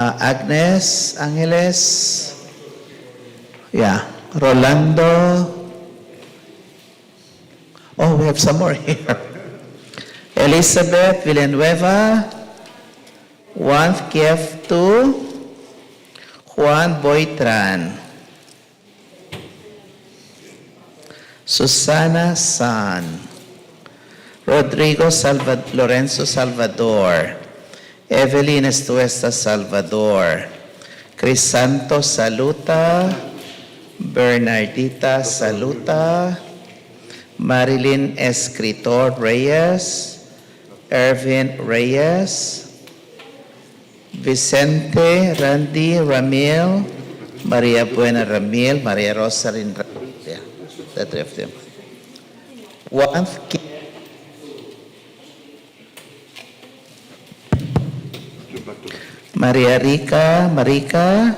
Agnes Angeles. Yeah. Rolando. Oh, we have some more here. Elizabeth Villanueva. Juan Kieftu. Juan Boitran. Susana San. Rodrigo Lorenzo Salvador. Evelyn Estuesta Salvador. Crisanto Saluta. Bernardita Saluta. Marilyn Escritor Reyes. Ervin Reyes. Vicente Randy Ramil. Maria Buena Ramil. Maria Rosalyn Ramil. Yeah, the three of them. Juan Maria Rica, Marika,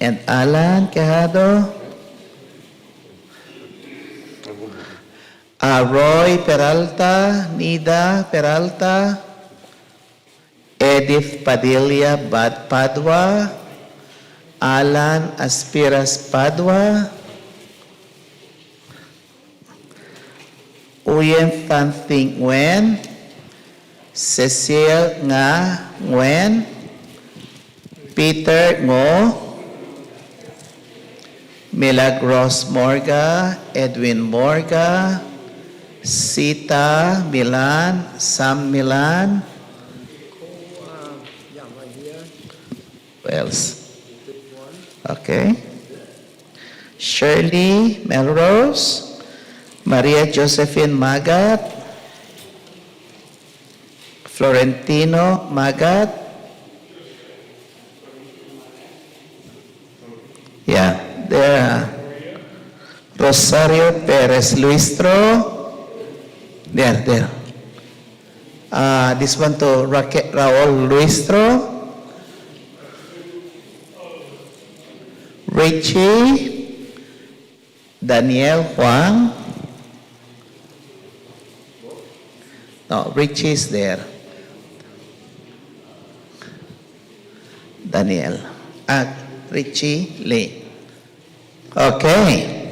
and Alan Quijado. Roy Peralta, Nida Peralta, Edith Padilla Padua, Alan Aspiras Padua, Uyen Van Think Nguyen, Cecile Nga Nguyen, Peter Ngo, Milagros Morga, Edwin Morga, Sita Milan, Sam Milan. Who else? Okay. Shirley Melrose, Maria Josephine Magat, Florentino Magat. Yeah, there. Rosario Perez Luistro. There. This one to Raul Luistro. Richie. Daniel Huang. No, Richie is there. Daniel. Richie Lee. Okay.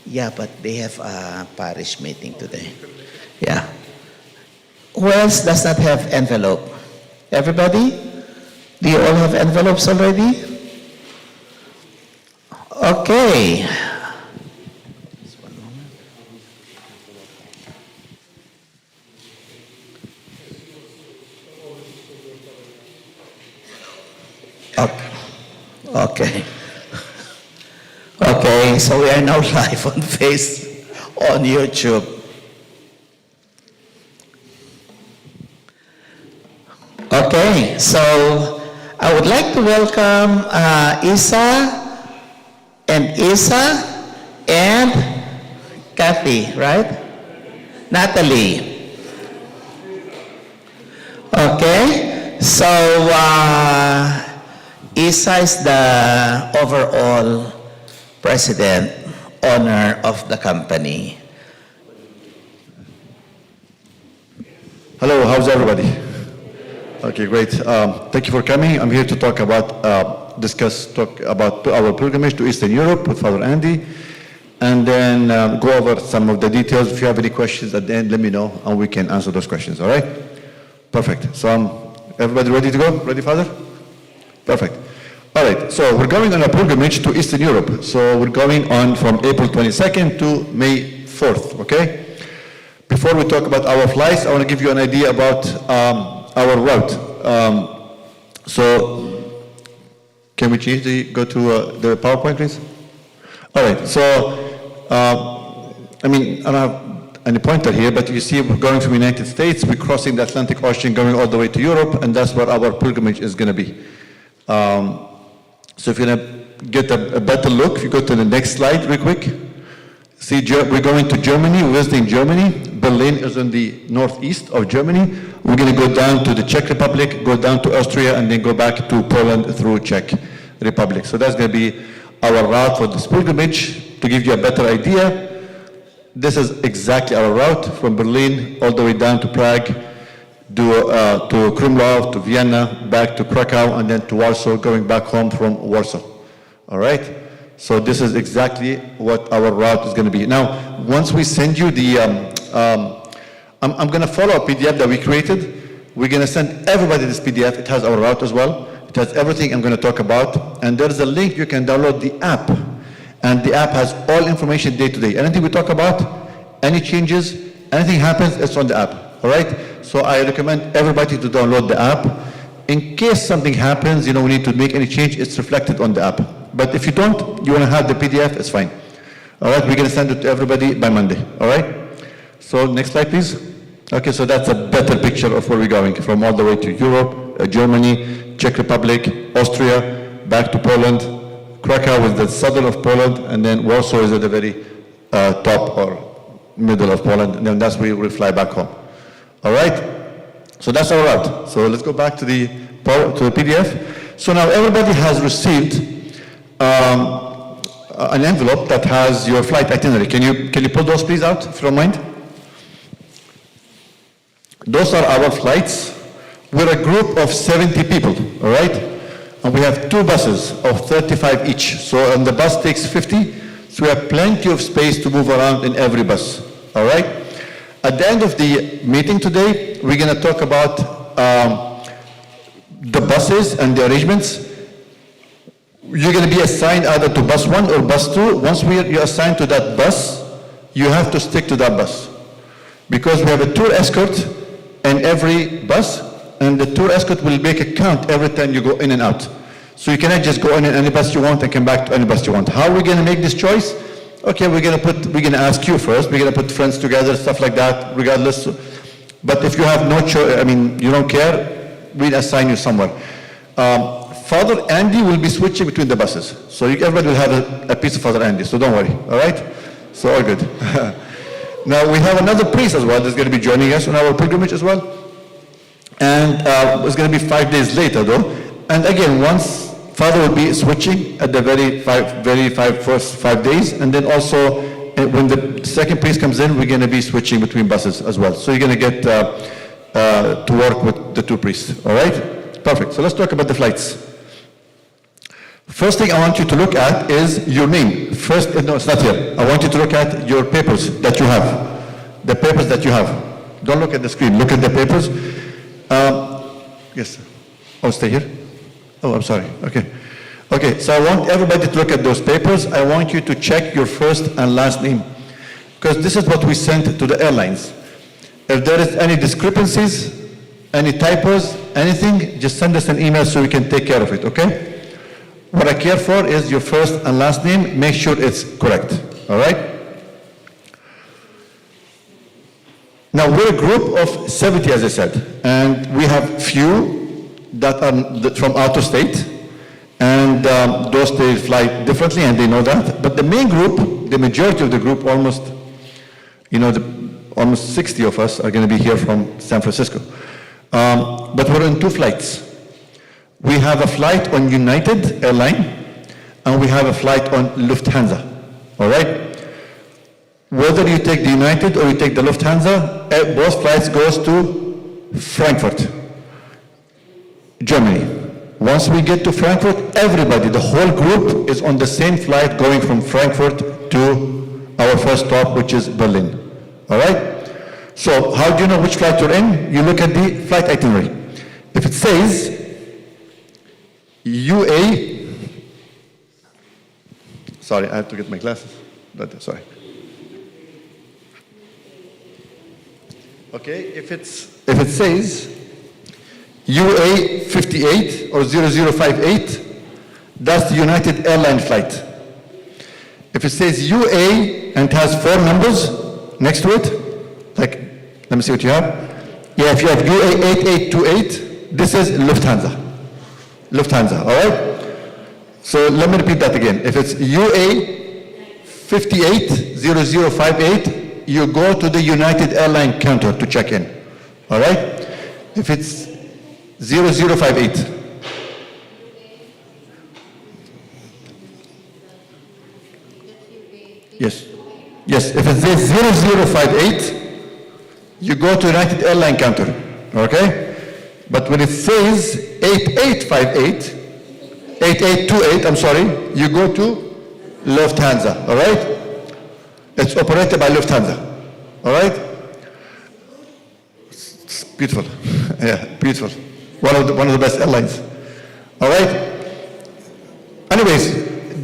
Yeah, but they have a parish meeting today. Yeah. Who else does not have envelope? Everybody? Do you all have envelopes already? Okay. Okay. Okay, so we are now live on YouTube. Okay, so I would like to welcome Isa and Kathy, right? Natalie. Okay, so Isa is the overall president, owner of the company. Hello, how's everybody? Okay, great. Thank you for coming. I'm here to talk about our pilgrimage to Eastern Europe with Father Andy, and then go over some of the details. If you have any questions at the end, let me know, and we can answer those questions. All right? Perfect. So, everybody ready to go? Ready, Father? Perfect. All right, so we're going on a pilgrimage to Eastern Europe. So we're going on from April 22nd to May 4th, okay? Before we talk about our flights, I want to give you an idea about our route. So can we go to the PowerPoint, please? All right, so, I mean, I don't have any pointer here, but you see we're going from the United States, we're crossing the Atlantic Ocean, going all the way to Europe, and that's where our pilgrimage is going to be. So if you're going to get a better look, if you go to the next slide real quick. See, we're going to Germany, we're visiting Germany. Berlin is in the northeast of Germany. We're going to go down to the Czech Republic, go down to Austria, and then go back to Poland through Czech Republic. So that's going to be our route for this pilgrimage. To give you a better idea, this is exactly our route from Berlin all the way down to Prague. to Krumlov, to Vienna, back to Krakow, and then to Warsaw, going back home from Warsaw. All right? So this is exactly what our route is going to be. Now, once we send you the, I'm going to follow a PDF that we created. We're going to send everybody this PDF. It has our route as well. It has everything I'm going to talk about. And there's a link you can download the app. And the app has all information day to day. Anything we talk about, any changes, anything happens, it's on the app. All right? So I recommend everybody to download the app. In case something happens, we need to make any change, it's reflected on the app. But if you don't, you want to have the PDF, it's fine. All right, we're going to send it to everybody by Monday. All right? So next slide, please. Okay, so that's a better picture of where we're going, from all the way to Europe, Germany, Czech Republic, Austria, back to Poland. Krakow is the southern of Poland, and then Warsaw is at the very top or middle of Poland, and then that's where we'll fly back home. All right? So that's our route. So let's go back to the PDF. So now everybody has received an envelope that has your flight itinerary. Can you pull those please out, if you don't mind? Those are our flights. We're a group of 70 people, all right? And we have 2 buses of 35 each. So and the bus takes 50, so we have plenty of space to move around in every bus, all right? At the end of the meeting today, we're going to talk about the buses and the arrangements. You're going to be assigned either to bus 1 or bus 2. Once you're assigned to that bus, you have to stick to that bus. Because we have a tour escort in every bus, and the tour escort will make a count every time you go in and out. So you cannot just go in any bus you want and come back to any bus you want. How are we going to make this choice? Okay, we're going to ask you first. We're going to put friends together, stuff like that, regardless. But if you have no choice, you don't care, we'll assign you somewhere. Father Andy will be switching between the buses. So everybody will have a piece of Father Andy, so don't worry, all right? So all good. Now we have another priest as well that's going to be joining us on our pilgrimage as well. And it's going to be 5 days later though. And again, once Father will be switching at the first 5 days, and then also when the second priest comes in, we're going to be switching between buses as well. So you're going to get to work with the 2 priests, all right? Perfect, so let's talk about the flights. First thing I want you to look at is your name. First, no, it's not here. I want you to look at your papers that you have. The papers that you have. Don't look at the screen, look at the papers. Yes, oh, stay here. Oh, I'm sorry, okay. Okay, so I want everybody to look at those papers. I want you to check your first and last name, because this is what we sent to the airlines. If there is any discrepancies, any typos, anything, just send us an email so we can take care of it, okay? What I care for is your first and last name. Make sure it's correct, all right? Now, we're a group of 70, as I said, and we have few that are from out of state, and those they fly differently, and they know that. But the main group, the majority of the group, almost 60 of us are going to be here from San Francisco. But we're on 2 flights. We have a flight on United Airline, and we have a flight on Lufthansa, all right? Whether you take the United or you take the Lufthansa, both flights goes to Frankfurt, Germany. Once we get to Frankfurt, everybody, the whole group is on the same flight going from Frankfurt to our first stop, which is Berlin, all right? So how do you know which flight you're in? You look at the flight itinerary. If it says UA, sorry, I have to get my glasses, but sorry. Okay, if it says UA 58 or 0058, that's the United Airlines flight. If it says UA and it has 4 numbers next to it, like, let me see what you have. Yeah, if you have UA 8828, this is Lufthansa. Lufthansa, all right? So let me repeat that again. If it's UA 580058, you go to the United Airlines counter to check in, all right? If it's 0058. Yes, yes, if it says 0058, you go to United Airlines counter. okay? But when it says 8828, 8828, I'm sorry, you go to Lufthansa, all right? It's operated by Lufthansa, all right? It's beautiful, yeah, beautiful. One of the best airlines, all right? Anyways,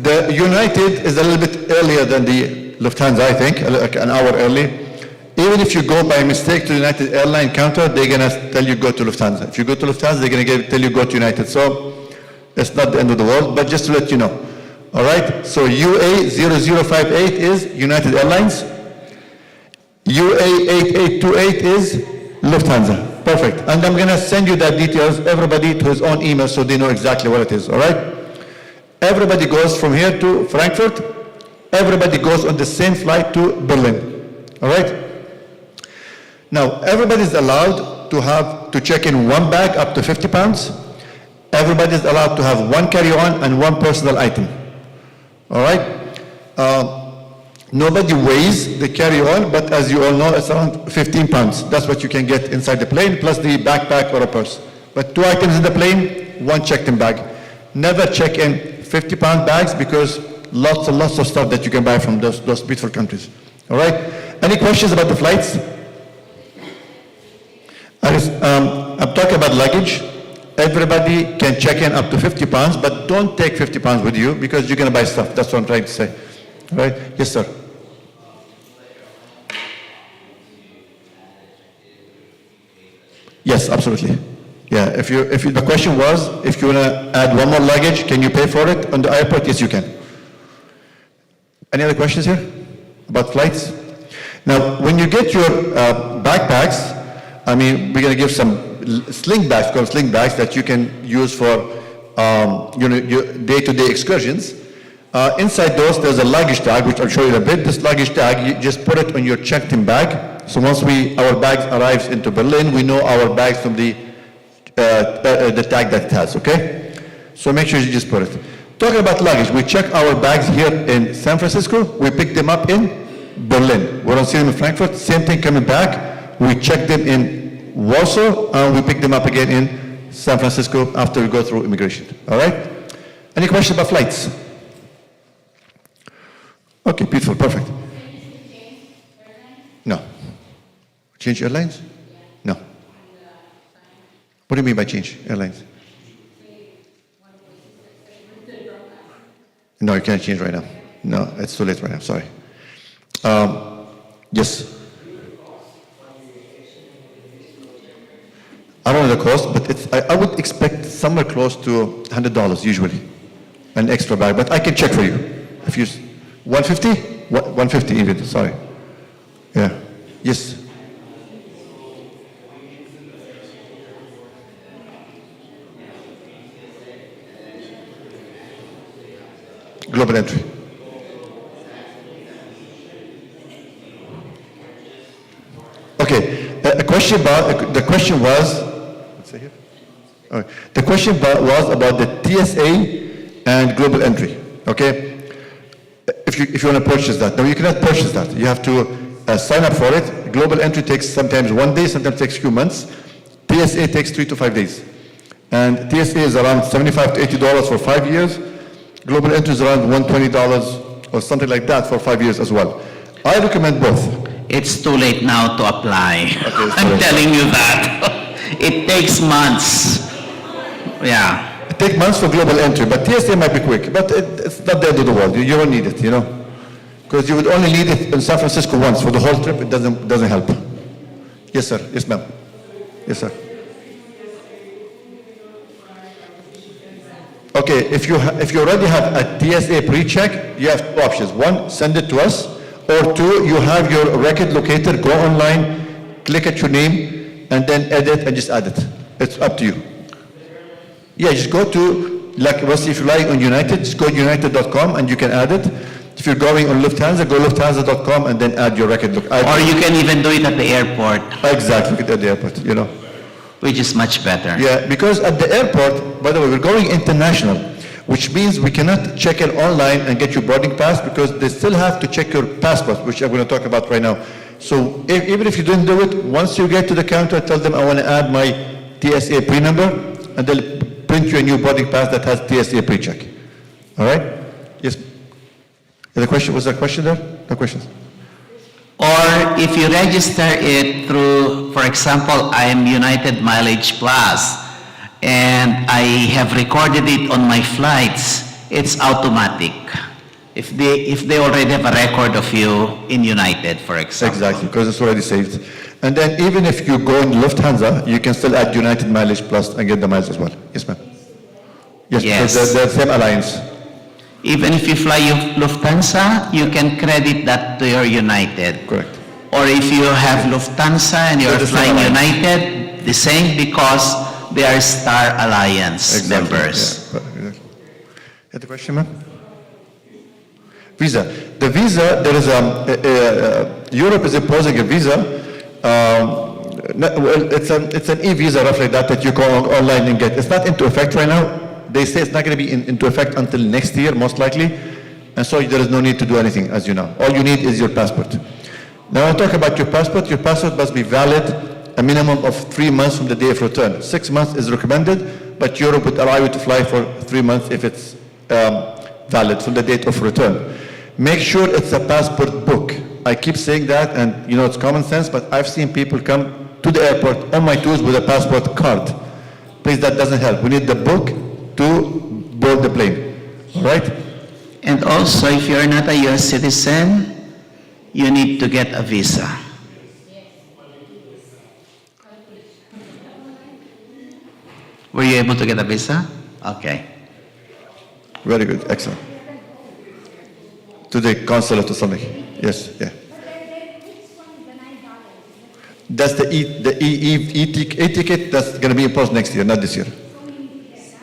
the United is a little bit earlier than the Lufthansa, I think, like an hour early. Even if you go by mistake to United Airline counter, they're gonna tell you go to Lufthansa. If you go to Lufthansa, they're gonna tell you go to United. So it's not the end of the world, but just to let you know. All right, so UA0058 is United Airlines. UA8828 is Lufthansa. Perfect. And I'm gonna send you that details, everybody to his own email so they know exactly what it is, all right? Everybody goes from here to Frankfurt. Everybody goes on the same flight to Berlin, all right? Now, everybody's allowed to check in one bag up to 50 pounds. Everybody's allowed to have one carry-on and one personal item, all right? Nobody weighs the carry-on, but as you all know, it's around 15 pounds. That's what you can get inside the plane, plus the backpack or a purse. But 2 items in the plane, 1 checked-in bag. Never check in 50-pound bags because lots and lots of stuff that you can buy from those beautiful countries. All right? Any questions about the flights? I'm talking about luggage. Everybody can check in up to 50 pounds, but don't take 50 pounds with you because you're going to buy stuff. That's what I'm trying to say. All right? Yes, sir. Yes, absolutely. Yeah, the question was, if you want to add one more luggage, can you pay for it on the airport? Yes, you can. Any other questions here about flights? Now, when you get your backpacks, I mean, we're going to give some sling bags, called sling bags, that you can use for your day-to-day excursions. Inside those, there's a luggage tag, which I'll show you in a bit. This luggage tag, you just put it on your checked-in bag. So once our bags arrives into Berlin, we know our bags from the tag that it has, okay? So make sure you just put it. Talking about luggage, we check our bags here in San Francisco. We pick them up in Berlin. We don't see them in Frankfurt. Same thing coming back. We check them in Warsaw, and we pick them up again in San Francisco after we go through immigration. All right? Any questions about flights? Okay, beautiful, perfect. No. Change airlines? No. What do you mean by change airlines? No, you can't change right now. No, it's too late right now, sorry. Yes. I don't know the cost, but I would expect somewhere close to $100 usually, an extra bag, but I can check for you. If you, 150? 150 even, sorry. Yeah, yes. Global entry. Okay, the question was, let's see here. All right. The question was about the TSA and global entry. Okay, if you want to purchase that, now you cannot purchase that. You have to sign up for it. Global entry takes sometimes 1 day, sometimes takes a few months. TSA takes 3 to 5 days, and TSA is around $75 to $80 for 5 years. Global entry is around $120 or something like that for 5 years as well. I recommend both. It's too late now to apply. Okay, I'm telling you that. It takes months. Yeah. It takes months for global entry, but TSA might be quick. But it's not the end of the world. You don't need it, you know, because you would only need it in San Francisco once for the whole trip. It doesn't help. Yes, sir. Yes, ma'am. Yes, sir. Okay, if you already have a TSA pre-check, you have 2 options. 1, send it to us, or 2, you have your record locator, go online, click at your name, and then edit and just add it. It's up to you. Yeah, just go to, like, if you're relying on United, just go to united.com and you can add it. If you're going on Lufthansa, go lufthansa.com and then add your record. Or you can even do it at the airport. Exactly, at the airport, you know. Which is much better. Yeah, because at the airport, by the way, we're going international, which means we cannot check in online and get your boarding pass because they still have to check your passport, which I'm going to talk about right now. So even if you didn't do it, once you get to the counter, tell them I want to add my TSA pre-number, and they'll print you a new boarding pass that has TSA pre-check. All right? Yes. The question, was there a question there? No questions? Or if you register it through, for example, I'm United Mileage Plus, and I have recorded it on my flights, it's automatic. If they already have a record of you in United, for example. Exactly, because it's already saved. And then even if you go in Lufthansa, you can still add United Mileage Plus and get the miles as well. Yes, ma'am. Yes, Yes. because they're the same alliance. Even if you fly Lufthansa, you can credit that to your United. Correct. Or if you have Lufthansa and you're They're the same flying alliance. United, the same because they are Star Alliance Exactly. members. Yeah, exactly. You had the question, ma'am? Visa. The visa, there is Europe is imposing a visa. Well, it's an e-visa roughly that you go online and get. It's not into effect right now. They say it's not going to be into effect until next year, most likely. And so there is no need to do anything, as you know. All you need is your passport. Now, when I talk about your passport must be valid a minimum of 3 months from the day of return. 6 months is recommended, but Europe would allow you to fly for 3 months if it's valid from the date of return. Make sure it's a passport book. I keep saying that, and you know it's common sense, but I've seen people come to the airport on my tours with a passport card. Please, that doesn't help. We need the book to board the plane, all right? And also, if you're not a US citizen, you need to get a visa. Were you able to get a visa? Okay. Very good, excellent. To the consulate or something. Yes, yeah. That's the e-ticket that's going to be imposed next year, not this year.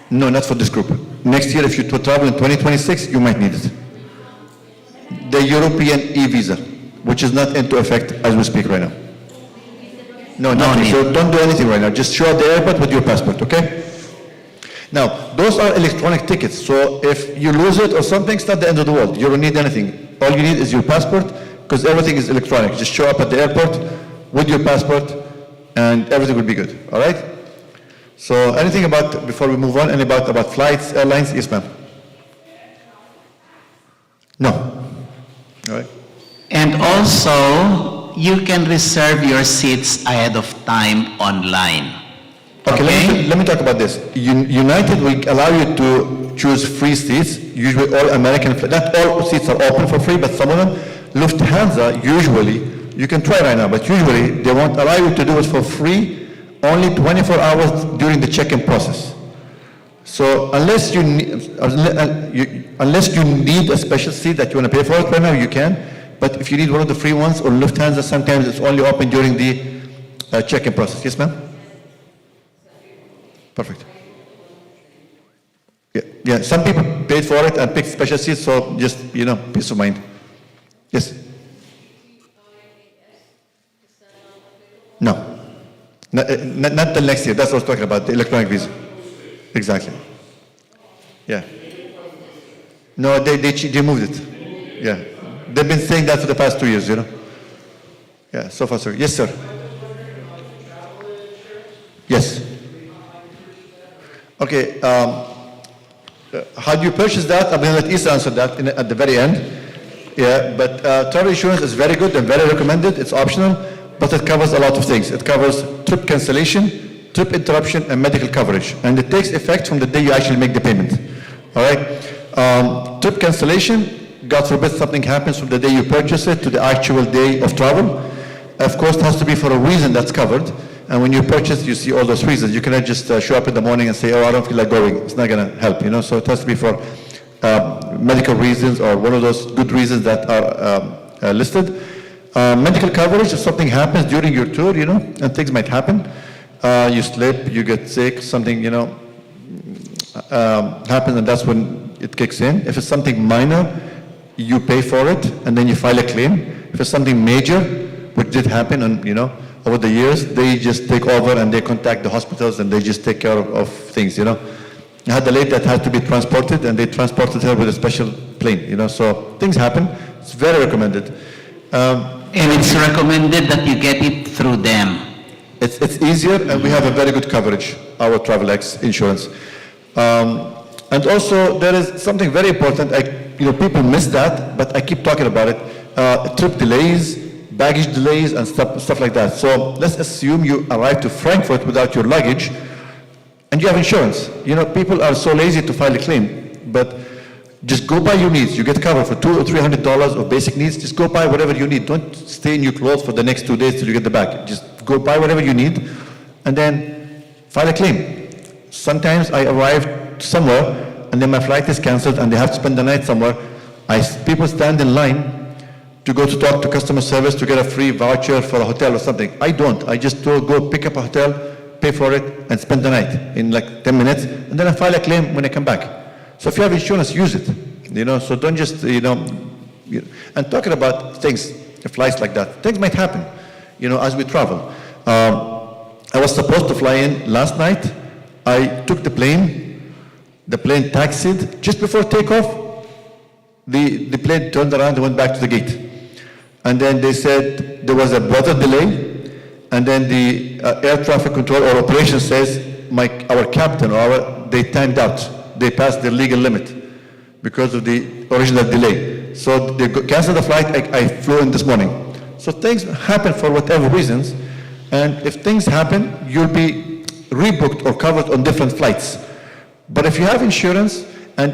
No, not for this group. Next year, if you travel in 2026, you might need it. The European e-visa, which is not into effect as we speak right now. No, nothing. need. So don't do anything right now. Just show at the airport with your passport, okay? Now, those are electronic tickets. So if you lose it or something, it's not the end of the world. You don't need anything. All you need is your passport, because everything is electronic. Just show up at the airport with your passport, and everything will be good. All right? So anything about, before we move on, about flights, airlines? Yes, ma'am. No. All right. And also, you can reserve your seats ahead of time online. Okay, let me talk about this. United will allow you to choose free seats. Usually all American, not all seats are open for free, but some of them. Lufthansa, usually, you can try right now, but usually they won't allow you to do it for free only 24 hours during the check-in process. So unless you need a special seat that you want to pay for it right now, you can. But if you need one of the free ones or Lufthansa, sometimes it's only open during the check-in process. Yes, ma'am? Perfect. Yeah, some people paid for it and picked special seats, so just, peace of mind. Yes? No. Not till next year. That's what I was talking about, the electronic visa. Exactly. Yeah. No, they moved it. Yeah. They've been saying that for the past 2 years, Yeah, so far, so good. Yes, sir. Yes. Okay. How do you purchase that? I'm going to let Isa answer that at the very end. Yeah, but travel insurance is very good and very recommended. It's optional, but it covers a lot of things. It covers trip cancellation, trip interruption, and medical coverage. And it takes effect from the day you actually make the payment. All right? Trip cancellation, God forbid something happens from the day you purchase it to the actual day of travel. Of course, it has to be for a reason that's covered. And when you purchase, you see all those reasons. You cannot just show up in the morning and say, oh, I don't feel like going. It's not going to help, So it has to be for medical reasons or one of those good reasons that are listed. Medical coverage, if something happens during your tour, and things might happen. You slip, you get sick, something, happens, and that's when it kicks in. If it's something minor, you pay for it, and then you file a claim. If it's something major, which did happen, and over the years, they just take over and they contact the hospitals and they just take care of things, I had a lady that had to be transported, and they transported her with a special plane, so things happen. It's very recommended. And it's recommended that you get it through them. It's easier, and we have a very good coverage, our TravelX insurance. And also, there is something very important, people miss that, but I keep talking about it. Trip delays, baggage delays, and stuff like that. So let's assume you arrive to Frankfurt without your luggage, and you have insurance. People are so lazy to file a claim, but just go buy your needs. You get covered for $200 or $300 of basic needs. Just go buy whatever you need. Don't stay in your clothes for the next 2 days till you get the bag. Just go buy whatever you need, and then file a claim. Sometimes I arrive somewhere, and then my flight is canceled, and they have to spend the night somewhere. People stand in line to go to talk to customer service to get a free voucher for a hotel or something. I don't. I just go pick up a hotel, pay for it, and spend the night in like 10 minutes, and then I file a claim when I come back. So if you have insurance, use it. So don't just, and talking about things, flights like that, things might happen, as we travel. I was supposed to fly in last night. I took the plane taxied. Just before takeoff, the plane turned around and went back to the gate. And then they said there was a weather delay, and then the air traffic control or operation says our captain they timed out. They passed their legal limit because of the original delay. So they canceled the flight. I flew in this morning. So things happen for whatever reasons, and if things happen, you'll be rebooked or covered on different flights. But if you have insurance, and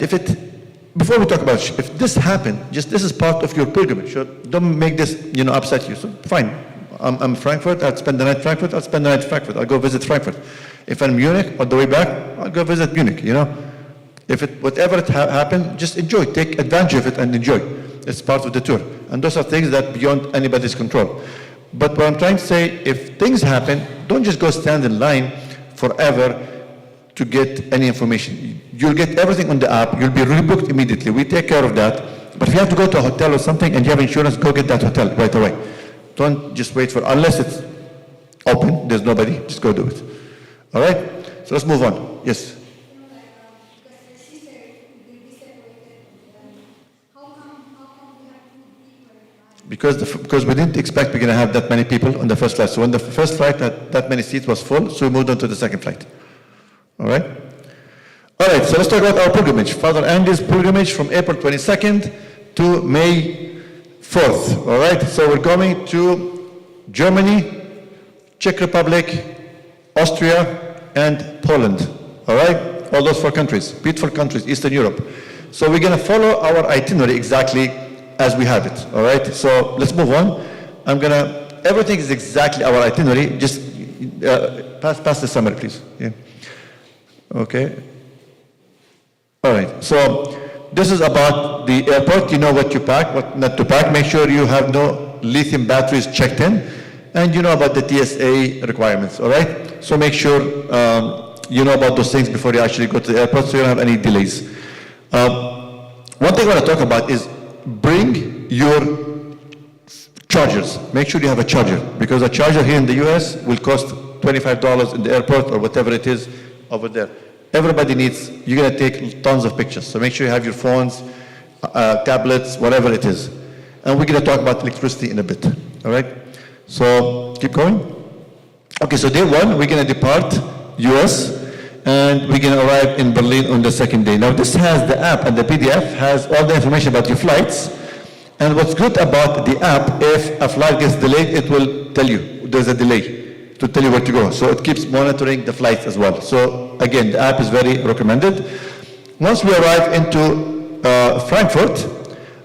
before we talk about if this happened, this is part of your pilgrimage. So don't make this, upset you. So fine, I'm Frankfurt. I'll spend the night in Frankfurt. I'll spend the night in Frankfurt. I'll go visit Frankfurt. If I'm Munich on the way back, I'll go visit Munich. If whatever happened, just enjoy, take advantage of it and enjoy. It's part of the tour. And those are things that beyond anybody's control. But what I'm trying to say, if things happen, don't just go stand in line forever to get any information. You'll get everything on the app. You'll be rebooked immediately. We take care of that. But if you have to go to a hotel or something and you have insurance, go get that hotel right away. Don't just wait unless it's open, there's nobody, just go do it. All right? So let's move on. Yes? Because we didn't expect we're going to have that many people on the first flight. So when the first flight, that many seats was full, so we moved on to the second flight. All right? All right, so let's talk about our pilgrimage. Father Andy's pilgrimage from April 22nd to May 4th. All right? So we're going to Germany, Czech Republic, Austria, and Poland. All right? All those 4 countries, beautiful countries, Eastern Europe. So we're going to follow our itinerary exactly as we have it, all right? So let's move on. Everything is exactly our itinerary. Just pass the summary, please. Yeah. Okay. All right, so this is about the airport. You know what to pack, what not to pack. Make sure you have no lithium batteries checked in, and you know about the TSA requirements, all right? So make sure you know about those things before you actually go to the airport so you don't have any delays. One thing I want to talk about is bring your chargers. Make sure you have a charger, because a charger here in the US will cost $25 in the airport or whatever it is over there. Everybody needs, you're going to take tons of pictures, so make sure you have your phones, tablets, whatever it is. And we're going to talk about electricity in a bit, all right? So keep going. Okay, so day 1, we're going to depart US, and we're going to arrive in Berlin on the second day. Now this has the app, and the PDF has all the information about your flights. And what's good about the app, if a flight gets delayed, it will tell you there's a delay to tell you where to go. So it keeps monitoring the flights as well. So again, the app is very recommended. Once we arrive into Frankfurt,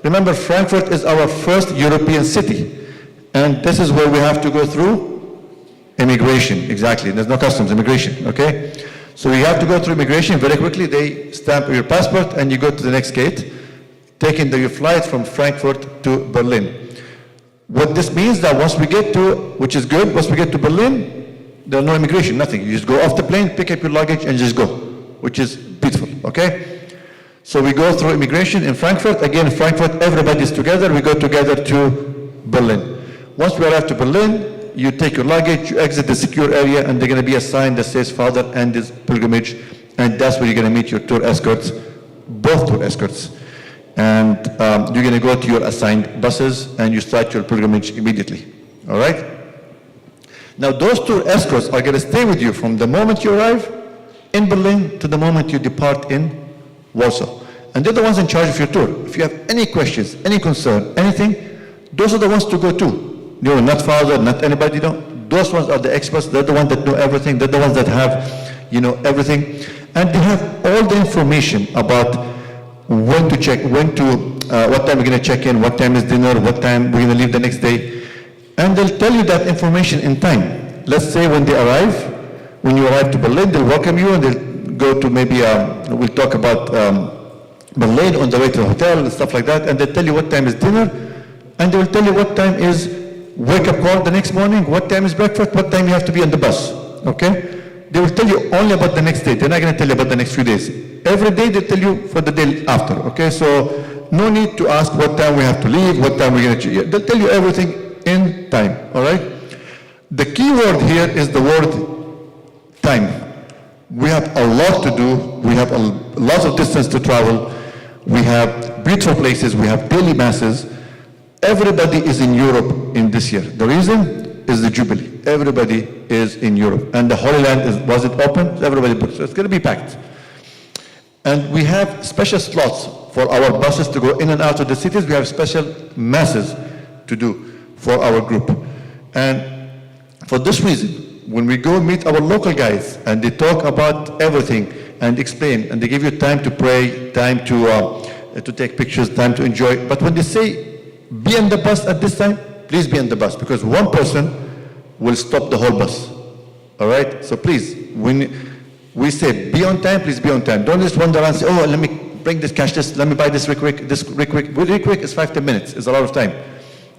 remember Frankfurt is our first European city. And this is where we have to go through immigration, exactly. There's no customs, immigration, okay? So you have to go through immigration very quickly. They stamp your passport and you go to the next gate, taking your flight from Frankfurt to Berlin. What this means that once we get to, which is good, once we get to Berlin, there's no immigration, nothing. You just go off the plane, pick up your luggage and just go, which is beautiful, okay? So we go through immigration in Frankfurt. Again, Frankfurt, everybody's together. We go together to Berlin. Once we arrive to Berlin, you take your luggage, you exit the secure area, and there's going to be a sign that says Father Andy's Pilgrimage, and that's where you're going to meet your tour escorts, both tour escorts. and you're going to go to your assigned buses, and you start your pilgrimage immediately. All right? Now, those tour escorts are going to stay with you from the moment you arrive in Berlin to the moment you depart in Warsaw. And they're the ones in charge of your tour. If you have any questions, any concern, anything, those are the ones to go to. You know, not father, not anybody, no. Those ones are the experts. They're the ones that know everything. They're the ones that have, you know, everything. And they have all the information about when to check, what time we're going to check in, what time is dinner, what time we're going to leave the next day. And they'll tell you that information in time. Let's say when they arrive, when you arrive to Berlin, they'll welcome you and they'll go to maybe, we'll talk about Berlin on the way to the hotel and stuff like that, and they'll tell you what time is dinner, and they will tell you what time is wake-up call the next morning, what time is breakfast, what time you have to be on the bus, okay? They will tell you only about the next day. They're not going to tell you about the next few days. Every day they tell you for the day after, okay? So no need to ask what time we have to leave, what time we're going to, they'll tell you everything in time, all right? The key word here is the word time. We have a lot to do. We have a lot of distance to travel. We have beautiful places. We have daily masses. Everybody is in Europe in this year. The reason is the Jubilee. Everybody is in Europe. And the Holy Land, was it open? Everybody booked. So it's going to be packed. And we have special slots for our buses to go in and out of the cities. We have special masses to do for our group. And for this reason, when we go meet our local guys and they talk about everything and explain, and they give you time to pray, time to take pictures, time to enjoy. But when they say, be on the bus at this time, please be on the bus, because one person will stop the whole bus. All right? So please, when we say be on time, please be on time. Don't just wander around and say, oh, let me bring this cash, let me buy this real quick, Really quick is 5-10 minutes. It's a lot of time.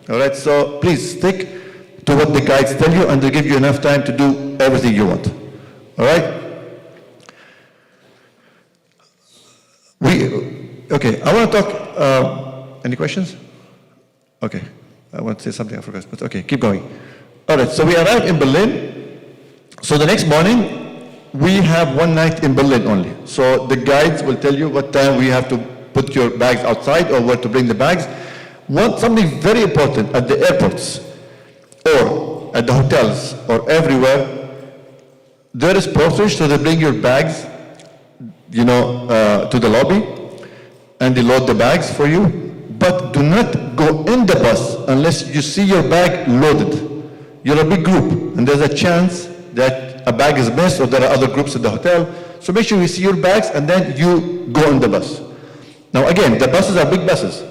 All right? So please stick to what the guides tell you, and they'll give you enough time to do everything you want. All right? Okay, I want to talk, any questions? Okay, I want to say something I forgot, but okay, keep going. All right, so we arrived in Berlin. So the next morning, we have one night in Berlin only. So the guides will tell you what time we have to put your bags outside or where to bring the bags. Something very important at the airports or at the hotels or everywhere, there is porters, so they bring your bags, to the lobby, and they load the bags for you. But do not go in the bus unless you see your bag loaded. You're a big group, and there's a chance that a bag is missed, or there are other groups at the hotel. So make sure you see your bags, and then you go on the bus. Now again, the buses are big buses,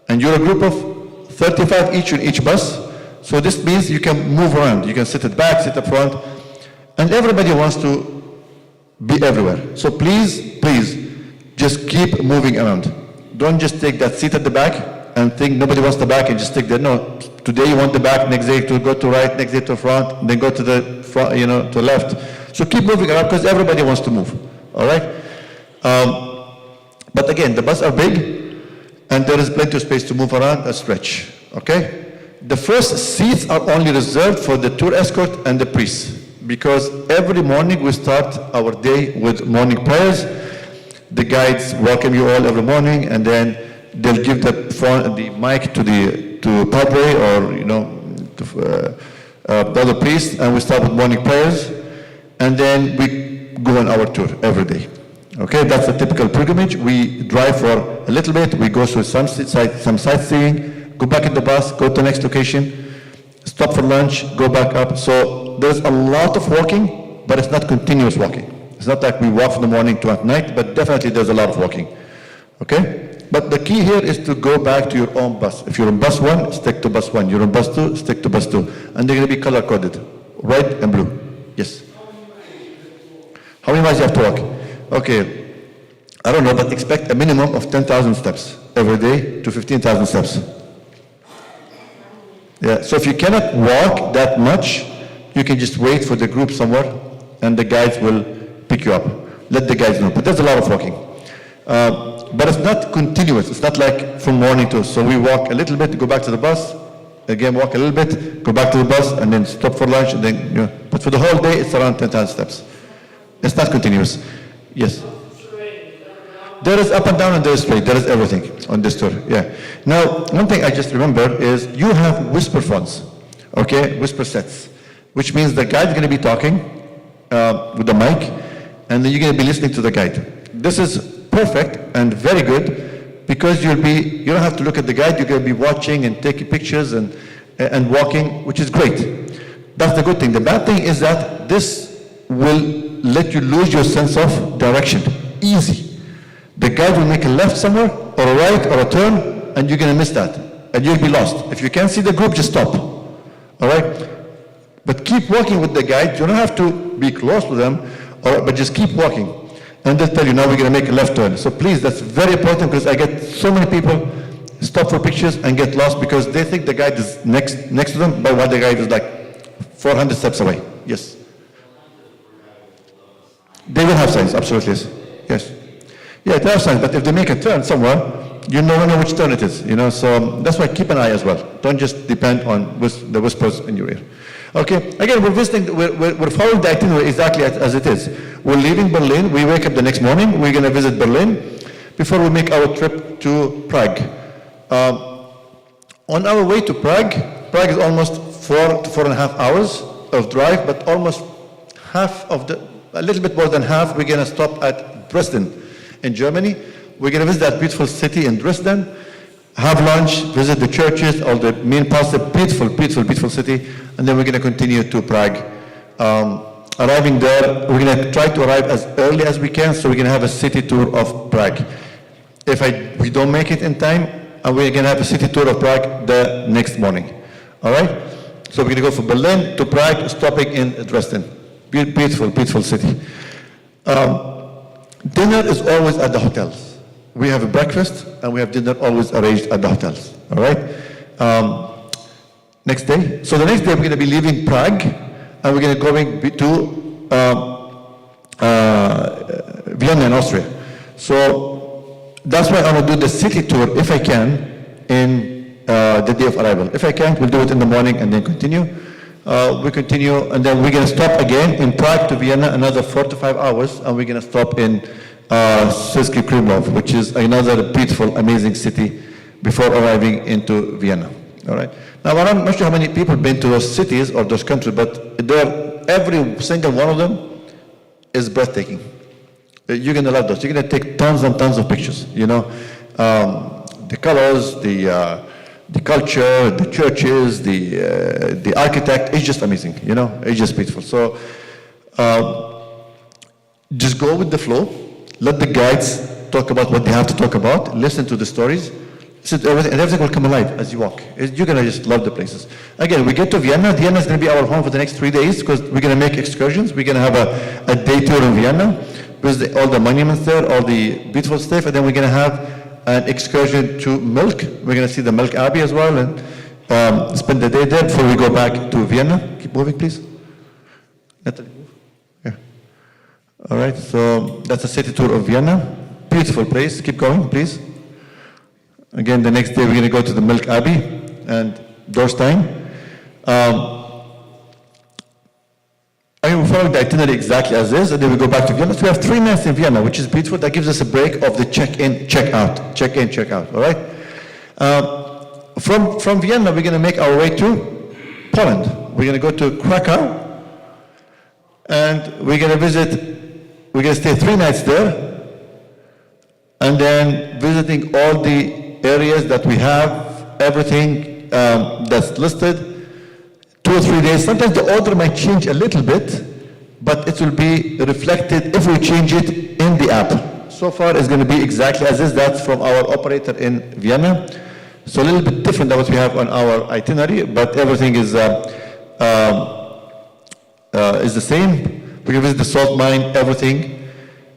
and you're a group of 35 each on each bus. So this means you can move around. You can sit at the back, sit up front, and everybody wants to be everywhere. So please, just keep moving around. Don't just take that seat at the back and think nobody wants the back and just stick there. No, today you want the back, next day to go to right, next day to front, then go to the front, to left. So keep moving around because everybody wants to move, all right? But again, the buses are big and there is plenty of space to move around and stretch, okay? The first seats are only reserved for the tour escort and the priests, because every morning we start our day with morning prayers. The guides welcome you all every morning, and then they'll give the mic to Padre or the other priest, and we start with morning prayers, and then we go on our tour every day. Okay, that's a typical pilgrimage. We drive for a little bit, we go through some sightseeing, go back in the bus, go to the next location, stop for lunch, go back up. So there's a lot of walking, but it's not continuous walking. It's not like we walk from the morning to at night, but definitely there's a lot of walking, okay? But the key here is to go back to your own bus. If you're on bus 1, stick to bus 1. You're on bus 2, stick to bus 2. And they're going to be color-coded, red and blue. Yes? How many miles do you have to walk? Okay, I don't know, but expect a minimum of 10,000 steps every day to 15,000 steps. Yeah, so if you cannot walk that much, you can just wait for the group somewhere, and the guides will pick you up. Let the guides know. But there's a lot of walking. But it's not continuous. It's not like from morning to, so we walk a little bit, go back to the bus, again walk a little bit, go back to the bus, and then stop for lunch, and then, But for the whole day, it's around 10,000 steps. It's not continuous. Yes? There is up and down and there is straight. There is everything on this tour. Yeah. Now, one thing I just remember is you have whisper phones, okay? Whisper sets, which means the guide is going to be talking with the mic, and then you're going to be listening to the guide. This is perfect and very good because you don't have to look at the guide. You're going to be watching and taking pictures and walking, which is great. That's the good thing. The bad thing is that this will let you lose your sense of direction. Easy. The guide will make a left somewhere, or a right, or a turn, and you're going to miss that. And you'll be lost. If you can't see the group, just stop. All right? But keep walking with the guide. You don't have to be close to them, but just keep walking. And they'll tell you, now we're going to make a left turn. So please, that's very important because I get so many people stop for pictures and get lost because they think the guide is next to them, but while the guide is like 400 steps away. Yes. They will have signs, absolutely, yes. Yes. Yeah, they have signs, but if they make a turn somewhere, you never know which turn it is, so that's why keep an eye as well. Don't just depend on the whispers in your ear. Okay, again, we're visiting, we're following the itinerary exactly as it is. We're leaving Berlin, we wake up the next morning, we're going to visit Berlin before we make our trip to Prague. On our way to Prague is almost 4 to 4.5 hours of drive, but almost a little bit more than half, we're going to stop at Dresden in Germany. We're going to visit that beautiful city in Dresden, have lunch, visit the churches, all the main parts, a beautiful, beautiful, beautiful city, and then we're going to continue to Prague. Arriving there, we're going to try to arrive as early as we can, so we're going to have a city tour of Prague. If we don't make it in time, we're going to have a city tour of Prague the next morning. All right? So we're going to go from Berlin to Prague, stopping in Dresden. Beautiful, beautiful city. Dinner is always at the hotels. We have a breakfast and we have dinner always arranged at the hotels. All right? Next day. So the next day we're going to be leaving Prague and we're going to to Vienna in Austria. So that's why I want to do the city tour if I can in the day of arrival. If I can't, we'll do it in the morning and then continue. We continue, and then we're going to stop again in Prague to Vienna, another 4 to 5 hours, and we're going to stop in Český Krumlov, which is another beautiful, amazing city before arriving into Vienna. All right. Now, I'm not sure how many people have been to those cities or those countries, but every single one of them is breathtaking. You're going to love those. You're going to take tons and tons of pictures. The colors, the culture, the churches, the architect, it's just amazing, it's just beautiful. So just go with the flow, let the guides talk about what they have to talk about, listen to the stories, listen to everything, and everything will come alive as you walk. You're going to just love the places. Again, we get to Vienna. Vienna is going to be our home for the next 3 days because we're going to make excursions. We're going to have a day tour in Vienna, visit all the monuments there, all the beautiful stuff, and then we're going to have an excursion to Milk. We're going to see the Milk Abbey as well and spend the day there before we go back to Vienna. Keep moving, please. Natalie, move. Yeah. All right, so that's a city tour of Vienna. Beautiful place. Keep going, please. Again, the next day we're going to go to the Milk Abbey and Dorstein. We're following the itinerary exactly as is, and then we go back to Vienna. So we have 3 nights in Vienna, which is beautiful. That gives us a break of the check-in, check-out, check-in, check-out, all right? From Vienna, we're going to make our way to Poland. We're going to go to Krakow, and we're going to stay 3 nights there, and then visiting all the areas that we have, everything that's listed. 2 or 3 days. Sometimes the order might change a little bit, but it will be reflected if we change it in the app. So far, it's going to be exactly as is. That's from our operator in Vienna. So a little bit different than what we have on our itinerary, but everything is the same. We can visit the salt mine, everything,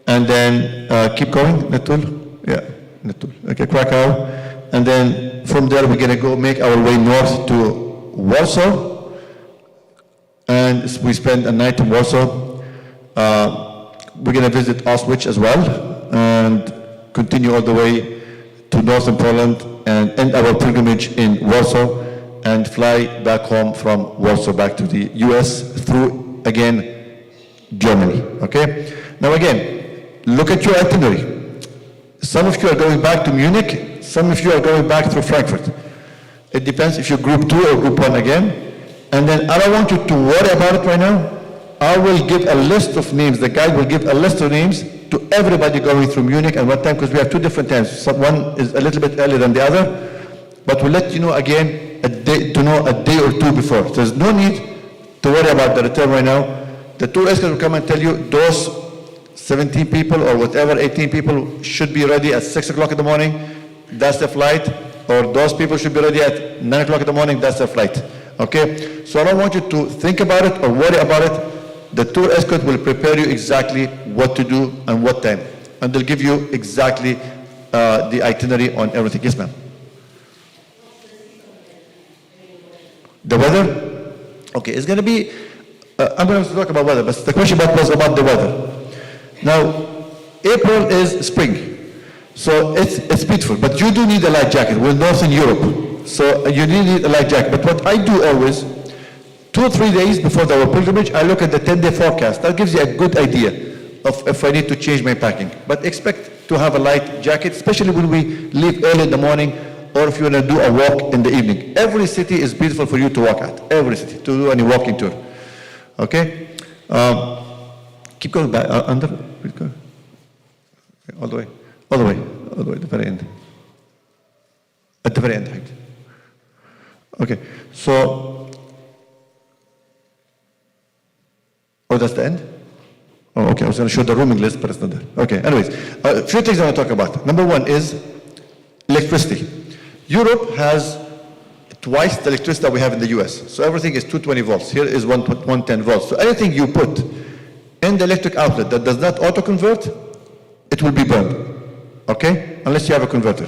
and then keep going. Netul, yeah, Netul. Okay, Krakow, and then from there we're going to go make our way north to Warsaw. And we spend a night in Warsaw. We're going to visit Auschwitz as well and continue all the way to northern Poland and end our pilgrimage in Warsaw and fly back home from Warsaw back to the US through, again, Germany, okay? Now again, look at your itinerary. Some of you are going back to Munich, some of you are going back through Frankfurt. It depends if you're group 2 or group 1 again. And then I don't want you to worry about it right now. I will give a list of names, the guide will give a list of names to everybody going through Munich and what time, because we have 2 different times. So one is a little bit earlier than the other, but we'll let you know again a day or 2 before. So there's no need to worry about the return right now. The tour escort will come and tell you those 17 people or whatever, 18 people should be ready at 6 o'clock in the morning. That's the flight. Or those people should be ready at 9 o'clock in the morning. That's the flight. Okay? So I don't want you to think about it or worry about it. The tour escort will prepare you exactly what to do and what time. And they'll give you exactly the itinerary on everything. Yes, ma'am. The weather? Okay, it's going to be, I'm going to talk about weather, but the question was about the weather. Now, April is spring, so it's beautiful, but you do need a light jacket. We're Northern Europe, so you need a light jacket. But what I do always, 2 or 3 days before our pilgrimage, I look at the 10-day forecast. That gives you a good idea of if I need to change my packing. But expect to have a light jacket, especially when we leave early in the morning, or if you want to do a walk in the evening. Every city is beautiful for you to walk at, every city, to do any walking tour. Okay? Keep going back, under, please go. Okay, all the way, at the very end. At the very end, height. Okay, so, oh, that's the end? Oh, okay, I was going to show the rooming list, but it's not there. Okay, anyways, a few things I want to talk about. Number 1 is electricity. Europe has twice the electricity that we have in the US. So everything is 220 volts. Here is 110 volts. So anything you put in the electric outlet that does not auto-convert, it will be burned, okay? Unless you have a converter.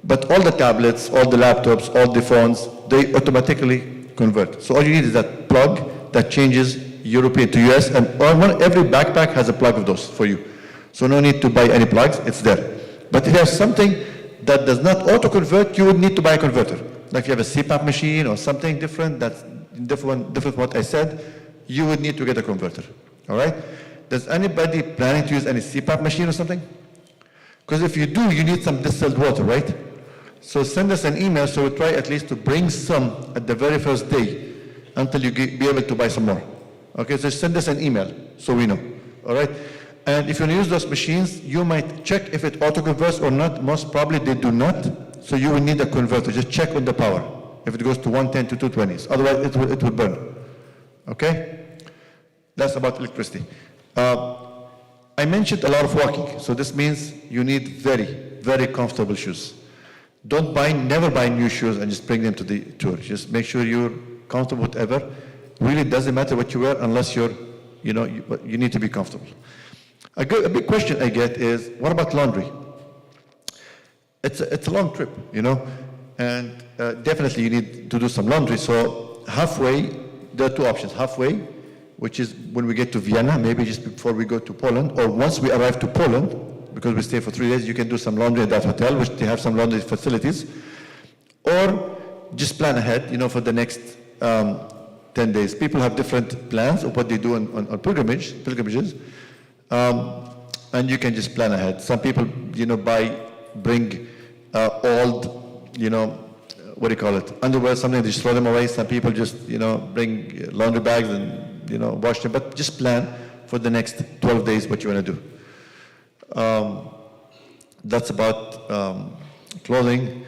But all the tablets, all the laptops, all the phones, they automatically convert. So all you need is that plug that changes European to US, and every backpack has a plug of those for you. So no need to buy any plugs, it's there. But if you have something that does not auto-convert, you would need to buy a converter. Like if you have a CPAP machine or something different, that's different from what I said, you would need to get a converter. All right? Does anybody planning to use any CPAP machine or something? Because if you do, you need some distilled water, right? So send us an email so we'll try at least to bring some at the very first day until you be able to buy some more. Okay, so send us an email so we know. All right? And if you use those machines, you might check if it auto-converts or not. Most probably they do not. So you will need a converter. Just check on the power. If it goes to 110 to 220s. Otherwise, it will burn. Okay? That's about electricity. I mentioned a lot of walking. So this means you need very, very comfortable shoes. Never buy new shoes and just bring them to the tour. Just make sure you're comfortable with whatever. Really doesn't matter what you wear unless you need to be comfortable. A big question I get is, what about laundry? It's a long trip, and definitely you need to do some laundry. So halfway, there are 2 options. Halfway, which is when we get to Vienna, maybe just before we go to Poland, or once we arrive to Poland, because we stay for 3 days, you can do some laundry at that hotel, which they have some laundry facilities, or just plan ahead, for the next 10 days. People have different plans of what they do on pilgrimages. And you can just plan ahead. Some people, bring old, underwear, something, they just throw them away. Some people just, bring laundry bags and, wash them. But just plan for the next 12 days what you want to do. That's about clothing.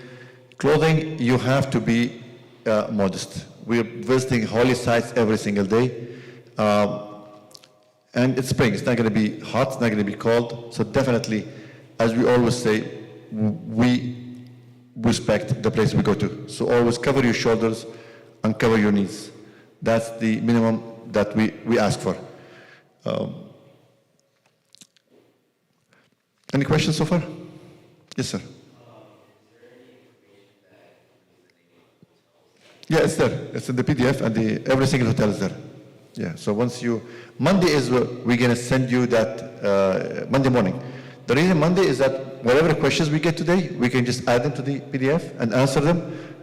Clothing, you have to be modest. We're visiting holy sites every single day. And it's spring, it's not going to be hot, it's not going to be cold. So definitely, as we always say, we respect the place we go to. So always cover your shoulders and cover your knees. That's the minimum that we ask for. Any questions so far? Yes, sir. Yeah, it's there. It's in the PDF, and every single hotel is there. Yeah, so Monday is we're going to send you that Monday morning. The reason Monday is that whatever questions we get today, we can just add them to the PDF and answer them,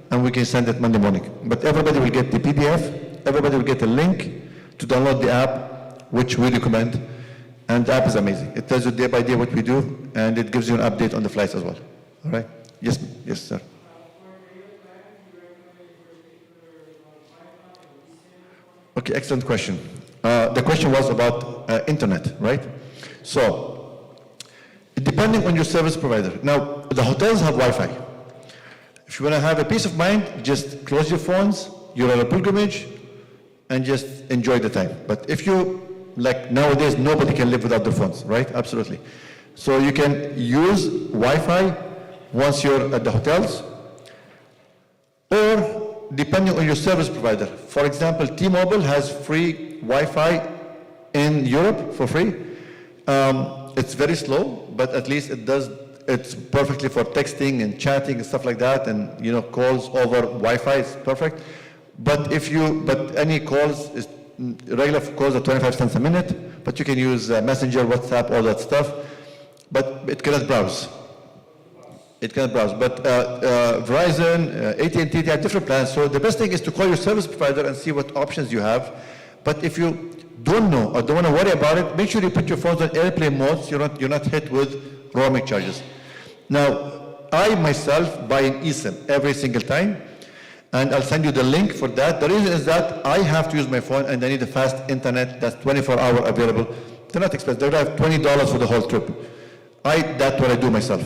and we can send it Monday morning. But everybody will get the PDF, everybody will get a link to download the app, which we recommend, And the app is amazing. It tells you day by day what we do, and it gives you an update on the flights as well. All right? Yes, yes, sir. Okay, excellent question. The question was about internet, right? So, depending on your service provider. Now, the hotels have Wi-Fi. If you want to have a peace of mind, just close your phones, you're on a pilgrimage, and just enjoy the time. But if you, like nowadays, nobody can live without their phones, right? Absolutely. So you can use Wi-Fi once you're at the hotels, or depending on your service provider. For example, T-Mobile has free Wi-Fi in Europe for free. It's very slow, but at least it's perfectly for texting and chatting and stuff like that, and calls over Wi-Fi is perfect. But any calls regular calls are 25 cents a minute, but you can use Messenger, WhatsApp, all that stuff, but it cannot browse. It cannot browse. But Verizon, AT&T, they have different plans. So the best thing is to call your service provider and see what options you have. But if you don't know or don't want to worry about it, make sure you put your phones on airplane mode so you're not hit with roaming charges. Now, I myself buy an eSIM every single time, and I'll send you the link for that. The reason is that I have to use my phone and I need a fast internet that's 24-hour available. They're not expensive. They have $20 for the whole trip. That's what I do myself.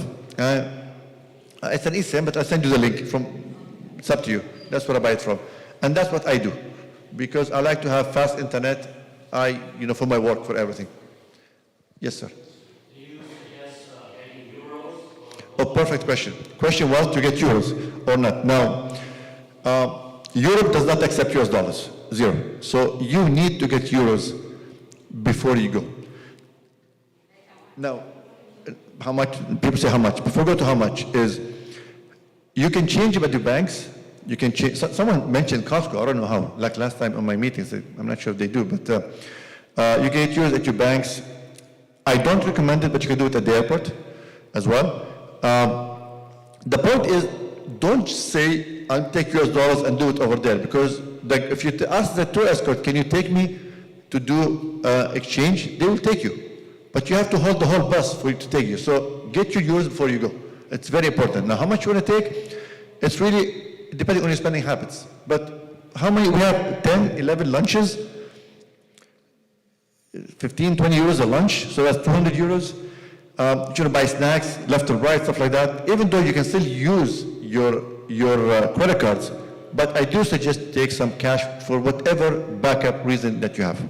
It's an eSIM, but I'll send you the link it's up to you. That's where I buy it from. And that's what I do, because I like to have fast internet, for my work, for everything. Yes, sir. Do you suggest getting euros? Oh, perfect question. Question was to get euros or not. Now, Europe does not accept US dollars, zero. So you need to get euros before you go. Now, how much? People say how much. Before we go to how much is, you can change them at the banks. You can change. Someone mentioned Costco. I don't know how. Like last time on my meetings, I'm not sure if they do, but you can get euros at your banks. I don't recommend it, but you can do it at the airport as well. The point is, don't say, I'll take US dollars and do it over there, because if you ask the tour escort, can you take me to do exchange, they will take you. But you have to hold the whole bus for it to take you. So get your euros before you go. It's very important. Now, how much you want to take? It's really depending on your spending habits. But how many? We have 10, 11 lunches, 15, 20 euros a lunch. So that's 200 euros. You want to buy snacks, left or right, stuff like that. Even though you can still use your credit cards, but I do suggest take some cash for whatever backup reason that you have.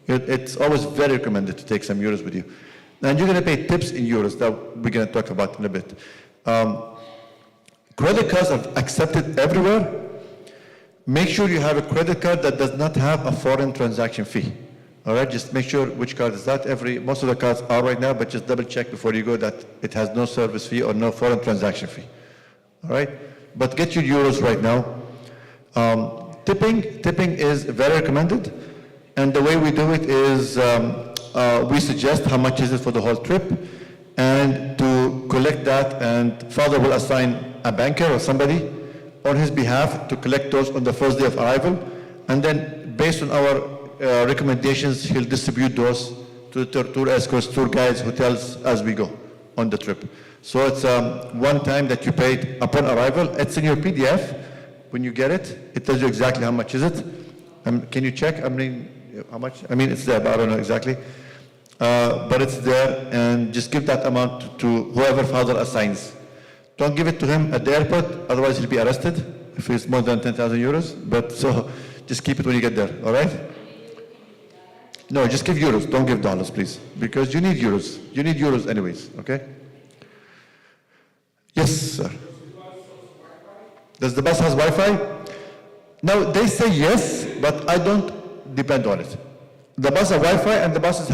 It's always very recommended to take some euros with you. And you're going to pay tips in euros that we're going to talk about in a bit. Credit cards are accepted everywhere. Make sure you have a credit card that does not have a foreign transaction fee. All right, just make sure which card is that. Most of the cards are right now, but just double check before you go that it has no service fee or no foreign transaction fee. All right, but get your euros right now. Tipping is very recommended. And the way we do it is we suggest how much is it for the whole trip, and to collect that, and Father will assign a banker or somebody on his behalf to collect those on the first day of arrival, and then based on our recommendations, he'll distribute those to the tour escorts, tour guides, hotels as we go on the trip. So it's one time that you paid upon arrival. It's in your PDF. When you get it, it tells you exactly how much is it. Can you check? How much? It's there, but I don't know exactly. But it's there, and just give that amount to whoever Father assigns. Don't give it to him at the airport, otherwise he'll be arrested if it's more than 10,000 euros. But so just keep it when you get there, all right? No, just give euros. Don't give dollars, please, because you need euros. You need euros anyways, okay? Yes, sir. Does the bus has Wi-Fi? Now, they say yes, but I don't depend on it. The bus has Wi-Fi, and the buses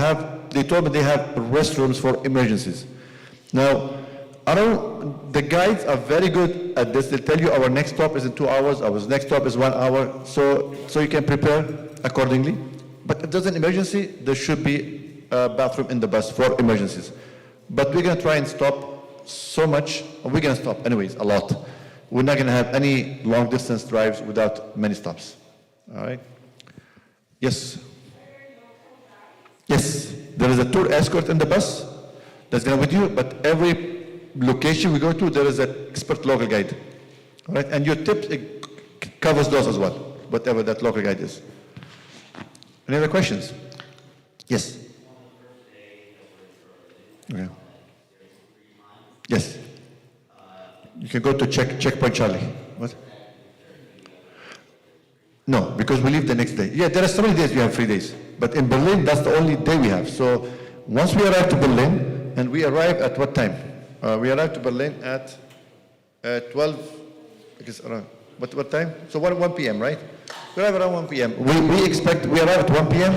they told me they have restrooms for emergencies. Now, the guides are very good at this. They'll tell you our next stop is in 2 hours, our next stop is 1 hour, so you can prepare accordingly. But if there's an emergency, there should be a bathroom in the bus for emergencies. But we're going to try and stop so much, and we're going to stop anyways, a lot. We're not going to have any long distance drives without many stops, all right? Yes? Yes. there is a tour escort in the bus that's going with you, but every location we go to, there is an expert local guide. All right, and your tip covers those as well, whatever that local guide is. Any other questions? Yes. Okay. Yes. You can go to Checkpoint Charlie. What? No, because we leave the next day. Yeah, there are so many days we have 3 days. But in Berlin, that's the only day we have. So once we arrive to Berlin, and we arrive at what time? We arrive to Berlin at 12, I guess around, what time? So 1 p.m., right? We arrive around 1 p.m. We arrive at 1 p.m.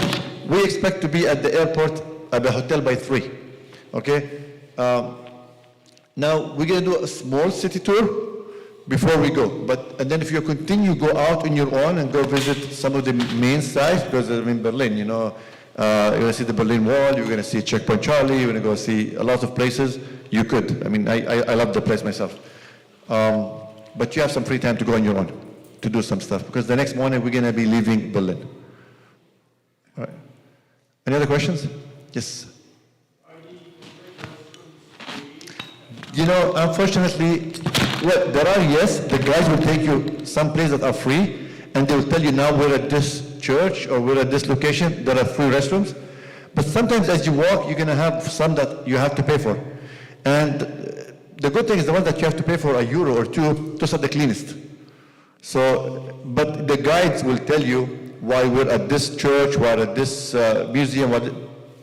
We expect to be at the airport, at the hotel by 3, okay? Now, we're going to do a small city tour before we go. And then if you continue, go out on your own and go visit some of the main sites, because I'm in Berlin, you know, you're going to see the Berlin Wall, you're going to see Checkpoint Charlie, you're going to go see a lot of places. You could. I mean, I love the place myself. But you have some free time to go on your own to do some stuff, because the next morning we're going to be leaving Berlin. All right. Any other questions? Yes. You know, unfortunately, well, there are, yes, the guys will take you some places that are free, and they will tell you now we're at this church or we're at this location, there are free restrooms. But sometimes as you walk, you're going to have some that you have to pay for. And the good thing is the ones that you have to pay for €1 or €2, those are the cleanest. So, but the guides will tell you why we're at this church, we're at this museum,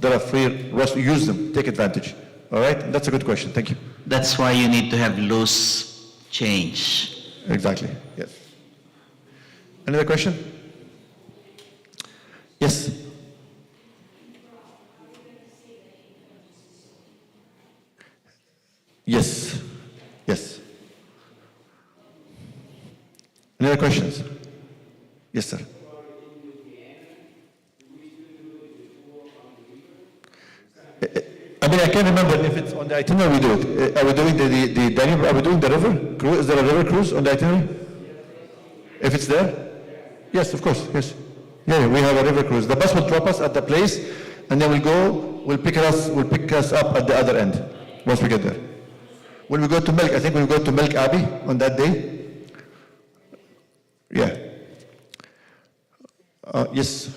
there are free restrooms, use them, take advantage. All right, that's a good question, thank you. That's why you need to have loose change. Exactly, yes. Another question? Yes. Yes, yes. Any other questions? Yes, sir. I mean, I can't remember if it's on the itinerary we do it. Are we doing the Danube, are we doing the river cruise? Is there a river cruise on the itinerary? If it's there? Yes, of course, yes. Yeah, we have a river cruise. The bus will drop us at the place, and then we'll pick us up at the other end once we get there. When we go to Milk, I think we'll go to Milk Abbey on that day. Yeah. Yes.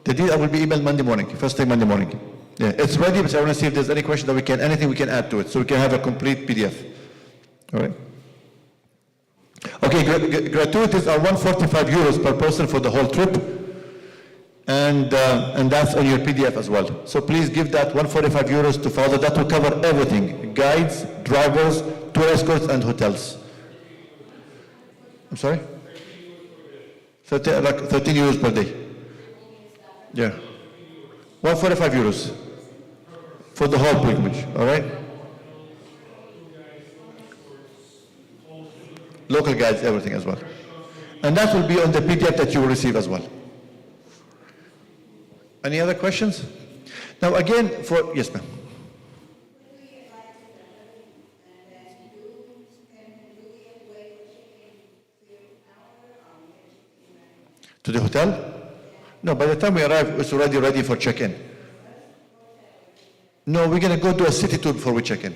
The deal will be emailed Monday morning, first thing Monday morning. Yeah, it's ready, but I want to see if there's any question that anything we can add to it, so we can have a complete PDF. All right. Okay, gratuities are €145 per person for the whole trip, and that's on your PDF as well. So please give that €145 to Father. That will cover everything: guides, drivers, tour escorts, and hotels. I'm sorry? 13 euros per day. Yeah. €145 for the whole pilgrimage, all right? Local guides, everything as well. And that will be on the PDF that you will receive as well. Any other questions? Now again, yes ma'am. To the hotel? No, by the time we arrive, it's already ready for check-in. No, we're going to go do a city tour before we check in.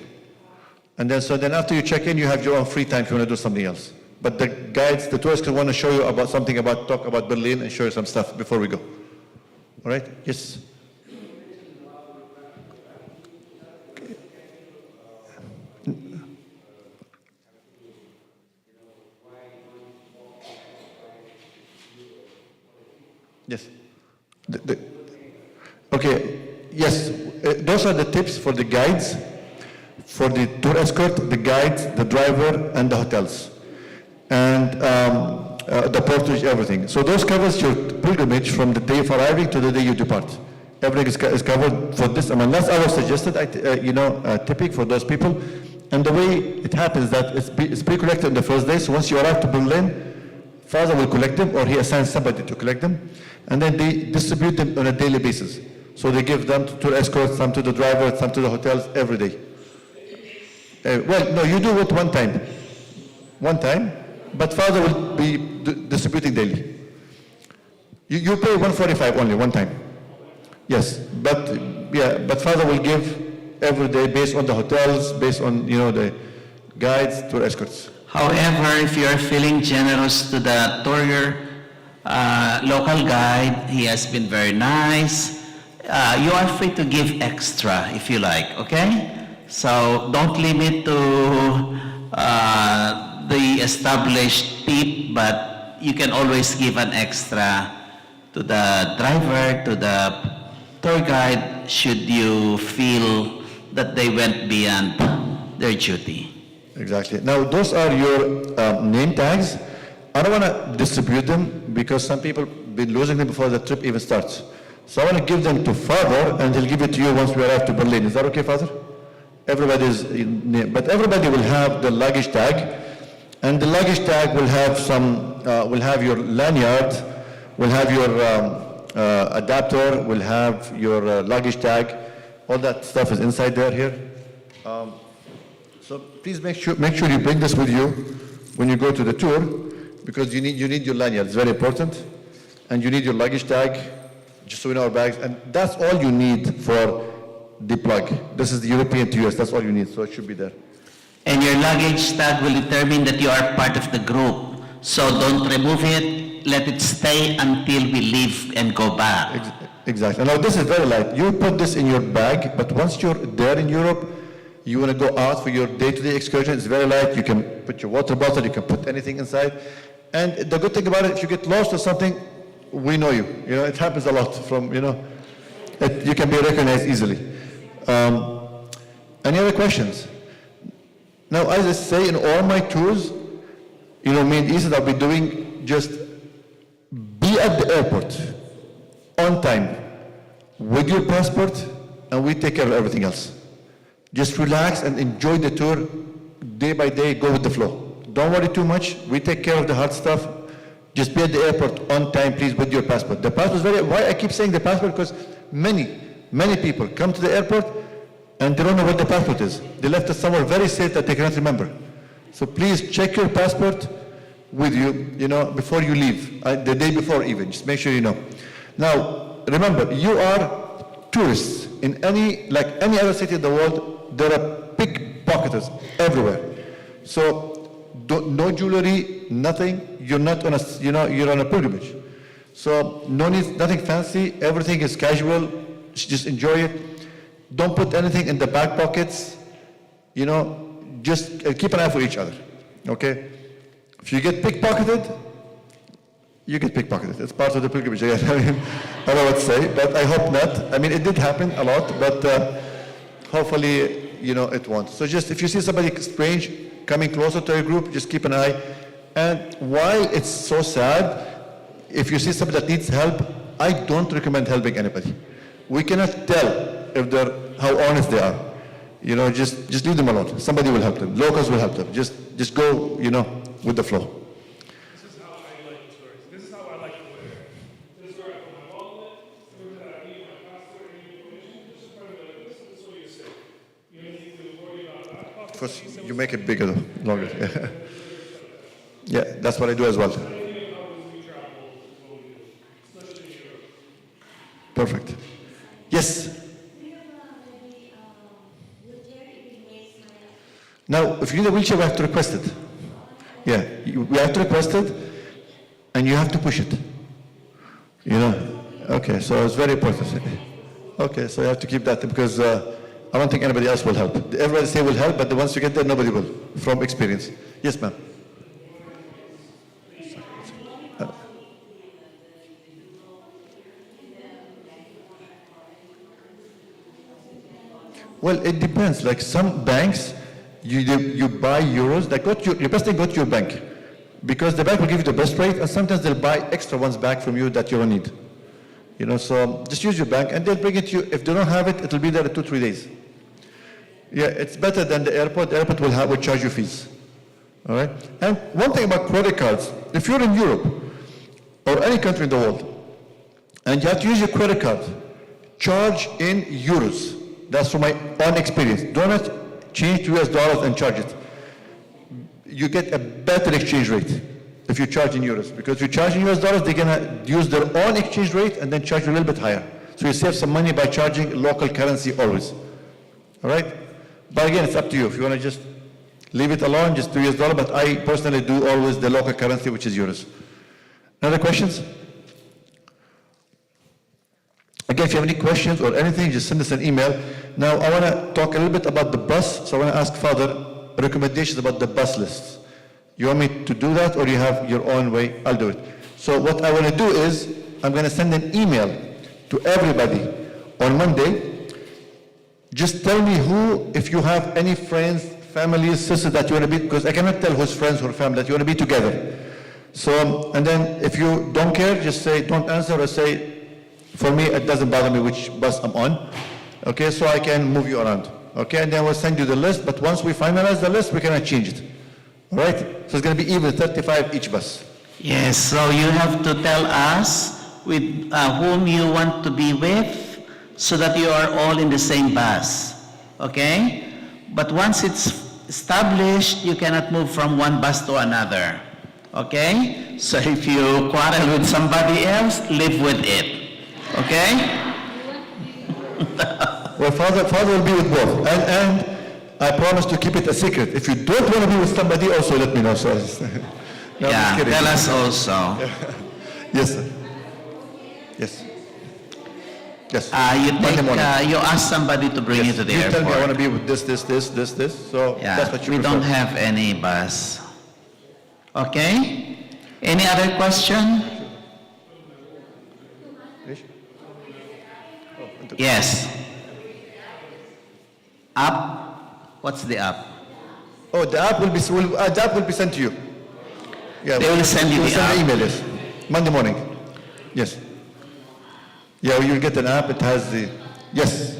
And then after you check in, you have your own free time if you want to do something else. But the guides, the tourists can want to show you talk about Berlin and show you some stuff before we go. All right? Yes? Yes. Okay, yes, those are the tips for the guides, for the tour escort, the guides, the driver, and the hotels, and the portage, everything. So those covers your pilgrimage from the day of arriving to the day you depart. Everything is covered for this amount. That's our suggested, tipping for those people. And the way it happens that it's pre-collected on the first day. So once you arrive to Berlin, Father will collect them, or he assigns somebody to collect them, and then they distribute them on a daily basis. So they give them to tour escorts, some to the driver, some to the hotels every day. Well, no, you do it one time, but Father will be distributing daily. You pay 145 only, one time. Yes, but father will give every day based on the hotels, based on, the guides, tour escorts. However, if you are feeling generous to the tour local guide, he has been very nice. You are free to give extra if you like, okay? So don't limit to the established tip, but you can always give an extra to the driver, to the tour guide, should you feel that they went beyond their duty. Exactly. Now, those are your name tags. I don't want to distribute them because some people been losing them before the trip even starts. So I want to give them to father, and he'll give it to you once we arrive to Berlin. Is that okay, father? Everybody's name, but everybody will have the luggage tag, and the luggage tag will have will have your lanyard, will have your adapter, will have your luggage tag. All that stuff is inside there here. So please make sure you bring this with you when you go to the tour, because you need your lanyard. It's very important, and you need your luggage tag, just so we know our bags, and that's all you need for the plug. This is the European to US. That's all you need, so it should be there. And your luggage tag will determine that you are part of the group. So don't remove it, let it stay until we leave and go back. Exactly. Now this is very light. You put this in your bag, but once you're there in Europe, you want to go out for your day-to-day excursion, it's very light. You can put your water bottle, you can put anything inside. And the good thing about it, if you get lost or something, we know you. It happens a lot from, you can be recognized easily. Any other questions? Now, as I say, in all my tours, me and Ethan, I'll be doing just be at the airport on time with your passport, and we take care of everything else. Just relax and enjoy the tour day by day, go with the flow. Don't worry too much. We take care of the hard stuff. Just be at the airport on time, please, with your passport. The passport is why I keep saying the passport, because many people come to the airport and they don't know what the passport is. They left it somewhere very safe that they cannot remember. So please check your passport with you, before you leave, the day before even. Just make sure you know. Now, remember, you are tourists. In any other city in the world, there are pickpocketers everywhere. So no jewelry, nothing. You're not on you're on a pilgrimage. So nothing fancy. Everything is casual. Just enjoy it. Don't put anything in the back pockets. Just keep an eye for each other. Okay? If you get pickpocketed, you get pickpocketed. It's part of the pilgrimage. I don't know what to say, but I hope not. I mean, it did happen a lot, but hopefully, it won't. So just if you see somebody strange coming closer to your group, just keep an eye. And while it's so sad, if you see somebody that needs help, I don't recommend helping anybody. We cannot tell how honest they are. Just leave them alone. Somebody will help them. Locals will help them. Just go, with the flow. This is how I like tourists. This is how I like to wear. This is where I put my wallet, this is where I need my passport, any information. This is part of this is what you say. You don't need to worry about that. Of course, you make it bigger, longer. Yeah, that's what I do as well. Perfect. Yes. Now, if you need a wheelchair, we have to request it. Yeah, we have to request it, and you have to push it. Okay, so it's very important. Okay, so you have to keep that, because I don't think anybody else will help. Everybody say will help, but once you get there, nobody will, from experience. Yes, ma'am. Well, it depends. Like some banks, you buy euros. Your best thing, go to your bank, because the bank will give you the best rate, and sometimes they'll buy extra ones back from you that you don't need. So just use your bank, and they'll bring it to you. If they don't have it, it'll be there in 2-3 days. Yeah, it's better than the airport. The airport will charge you fees. All right. And one thing about credit cards: if you're in Europe or any country in the world, and you have to use your credit card, charge in euros. That's from my own experience. Do not change to US dollars and charge it. You get a better exchange rate. if you charge in euros. Because if you charge in US dollars, they're gonna use their own exchange rate and then charge you a little bit higher. So you save some money by charging local currency always. All right? But again, it's up to you. If you want to just leave it alone, just do US dollar, but I personally do always the local currency, which is euros. Other questions? Again, if you have any questions or anything, just send us an email. Now, I want to talk a little bit about the bus, so I want to ask Father recommendations about the bus lists. You want me to do that, or you have your own way? I'll do it. So what I want to do is, I'm going to send an email to everybody on Monday. Just tell me who, if you have any friends, families, sisters that you want to be, because I cannot tell who's friends or family that you want to be together. So, and then if you don't care, just say, don't answer, or say, for me, it doesn't bother me which bus I'm on. Okay, so I can move you around. Okay, and then we'll send you the list, but once we finalize the list, we cannot change it. All right? So it's going to be even 35 each bus. Yes, so you have to tell us with whom you want to be with so that you are all in the same bus. Okay? But once it's established, you cannot move from one bus to another. Okay? So if you quarrel with somebody else, live with it. Okay? Well, Father will be with both. And I promise to keep it a secret. If you don't want to be with somebody, also let me know. So, no, I'm just Yeah, kidding. tell us also. Yes, sir. Yes. Yes. You Monday morning. you ask somebody to bring you to the You tell me I want to airport. be with this. So Yeah, that's what you we prefer. don't have any bus. Okay? Any other question? Yes. Up? What's the up? Oh, the app will be sent to you. Yeah, They will send you we'll the send app. an email, yes. Monday morning. Yes. Yeah, you'll get an app. It has the, yes.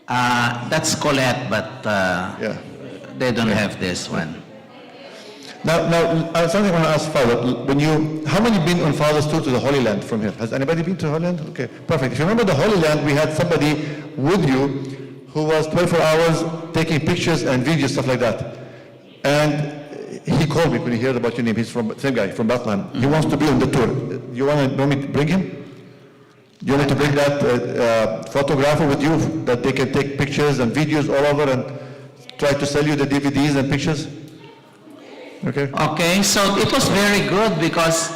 That's Colette, but Yeah. they don't have this one. Now, something I want to ask Father. How many been on Father's tour to the Holy Land from here? Has anybody been to Holy Land? Okay, perfect. If you remember the Holy Land, we had somebody with you who was 24 hours taking pictures and videos, stuff like that. And he called me when he heard about your name. He's same guy, from Bethlehem. He wants to be on the tour. You want me to bring him? You want me to bring that photographer with you that they can take pictures and videos all over and try to sell you the DVDs and pictures? Okay? Okay, so it was very good because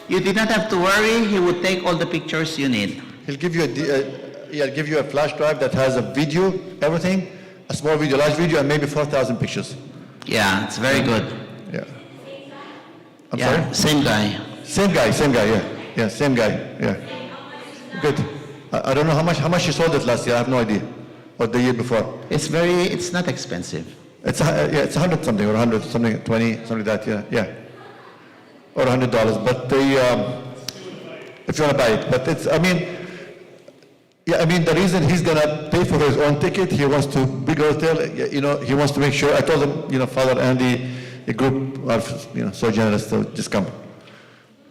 you did not have to worry. He would take all the pictures you need. He'll give you give you a flash drive that has a video, everything, a small video, large video, and maybe 4,000 pictures. Yeah, it's very good. Yeah. I'm Yeah, sorry? same guy. Same guy, yeah. Yeah, same guy, yeah. Good. I don't know how much you sold it last year, I have no idea. Or the year before. It's not expensive. It's 100 something, or 100 something, 20, something like that, yeah. Or $100, but if you want to buy it. But the reason he's going to pay for his own ticket, he wants to big hotel, he wants to make sure. I told him, Father and the group are, so generous, so just come.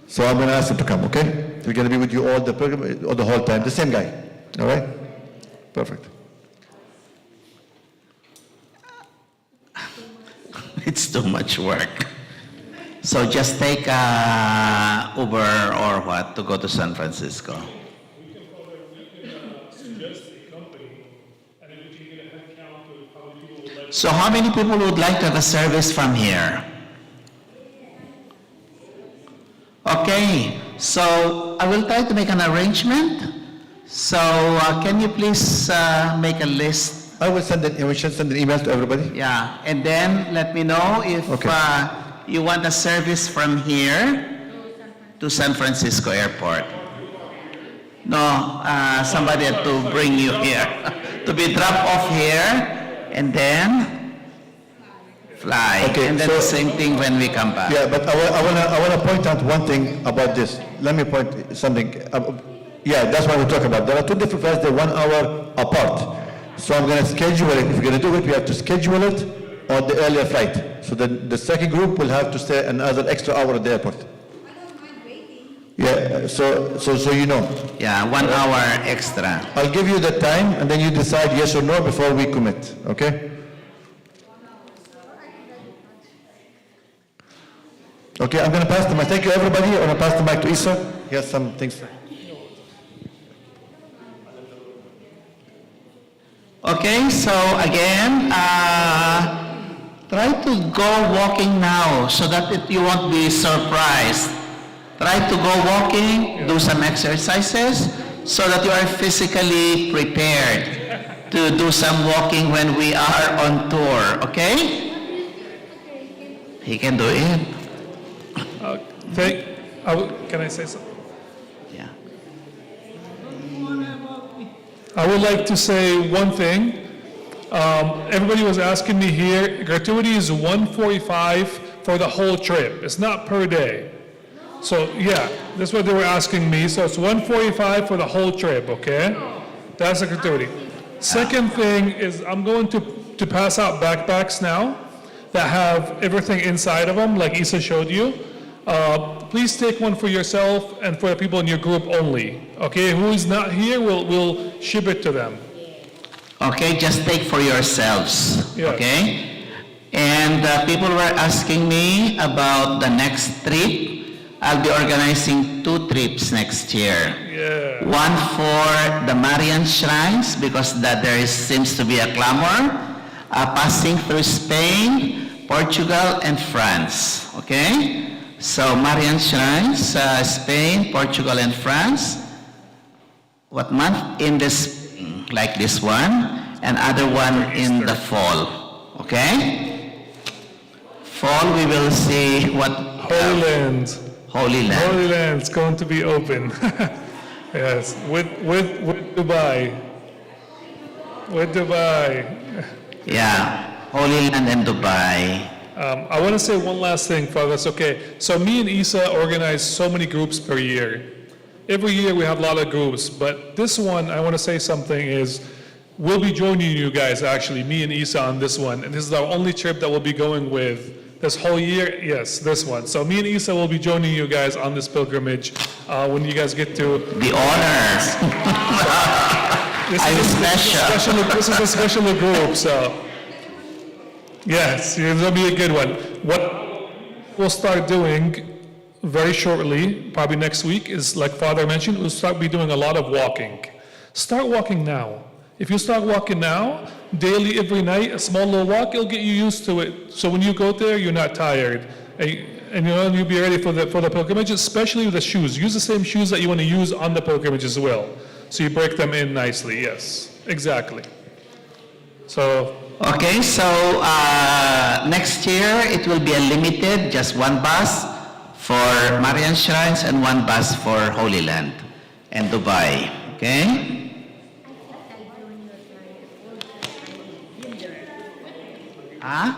So I'm going to ask him to come, okay? We're going to be with you all the whole time, the same guy, all right? Perfect. It's too much work. So just take Uber or what to go to San Francisco. We can suggest a company, and then we can get a head count of how many people would like. So how many people would like to have a service from here? Okay, so I will try to make an arrangement. So can you please make a list? We should send an email to everybody. Yeah, and then let me know if Okay. you want a service from here to San Francisco Airport. No, somebody had to bring you here, to be dropped off here, and then fly. Okay, And then so- the same thing when we come back. Yeah, but I want to point out one thing about this. Let me point something. That's what we're talking about. There are two different flights. They're 1 hour apart. So I'm going to schedule it. If we're going to do it, we have to schedule it on the earlier flight. So the second group will have to stay another extra hour at the airport. Yeah, so you know. Yeah, 1 hour extra. I'll give you the time, and then you decide yes or no before we commit, okay? Okay, I'm gonna pass the mic. Thank you, everybody. I'm gonna pass the mic to Isa. He has some things. Okay, so again, try to go walking now so that you won't be surprised. Try to go walking, do some exercises so that you are physically prepared to do some walking when we are on tour, okay? He can do it. Can I say something? Yeah. I would like to say one thing. Everybody was asking me here, gratuity is $145 for the whole trip. It's not per day. So, yeah, that's what they were asking me. So it's $145 for the whole trip, okay? That's the gratuity. Second thing is I'm going to pass out backpacks now that have everything inside of them, like Isa showed you. Please take one for yourself and for the people in your group only. Okay, who is not here, we'll ship it to them. Okay, just take for yourselves, Yeah. okay? And people were asking me about the next trip. I'll be organizing 2 trips next year. Yeah. One for the Marian shrines because seems to be a clamor, passing through Spain, Portugal, and France, okay? So Marian shrines, Spain, Portugal, and France. What month? In the spring, like this one, and other one in the fall, okay? Fall, we will see what Holy Land. Holy Land. Holy Land's going to be open. Yes, with Dubai. With Dubai. Yeah, Holy Land and Dubai. I want to say one last thing, Father, that's okay. So me and Isa organize so many groups per year. Every year we have a lot of groups, but this one, I want to say something is, we'll be joining you guys, actually, me and Isa on this one. And this is our only trip that we'll be going with this whole year. Yes, this one. So me and Isa will be joining you guys on this pilgrimage when you guys get to... The honors. This I'm is special. This is a special group, so... Yes, it's going to be a good one. What we'll start doing very shortly, probably next week, is like Father mentioned, we'll start be doing a lot of walking. Start walking now. If you start walking now, daily, every night, a small little walk, it'll get you used to it. So when you go there, you're not tired. And you'll be ready for the pilgrimage, especially with the shoes. Use the same shoes that you want to use on the pilgrimage as well. So you break them in nicely, yes, exactly. So, Okay, so next year it will be a limited, just 1 bus for Marian shrines and 1 bus for Holy Land and Dubai, okay? Huh?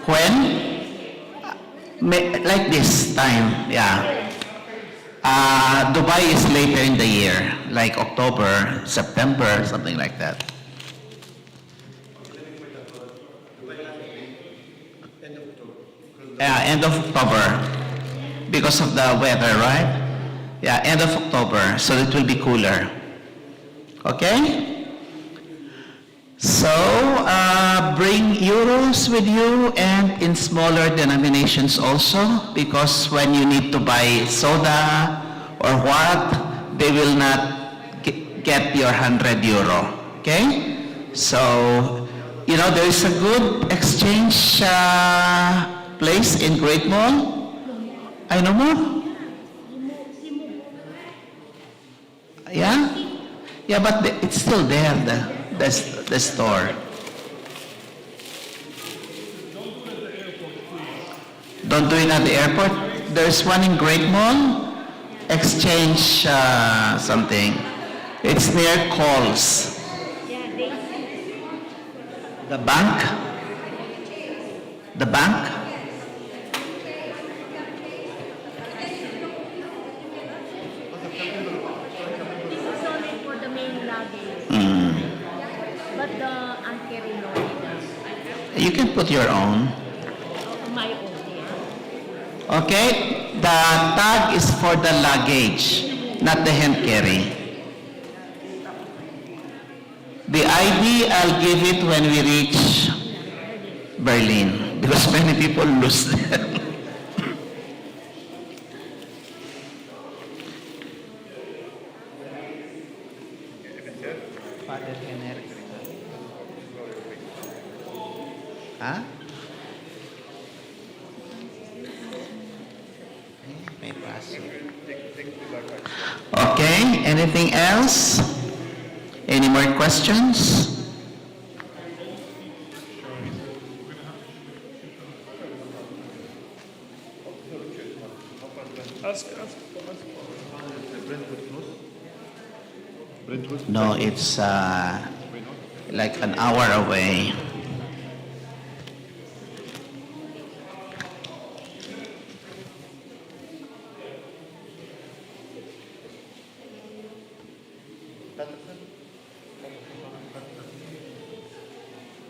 When? Like this time, yeah. Dubai is later in the year, like October, September, something like that. Yeah, end of October, because of the weather, right? Yeah, end of October, so it will be cooler. Okay? So, bring euros with you and in smaller denominations also, because when you need to buy soda or what, they will not get your 100 euro. Okay? So, there is a good exchange place in Great Mall. I know more? Yeah? Yeah, but it's still there, the store. Don't do it at the airport. There's one in Great Mall. Exchange something. It's near Coles. The bank? The bank? This is only for the main luggage. But the anchor You can put your own. my own, yeah. Okay? The tag is for the luggage, not the hand carry. The ID, I'll give it when we reach Berlin, because many people lose them. Huh? May paso. Okay, anything else? Any more questions? Ask. No, it's like an hour away.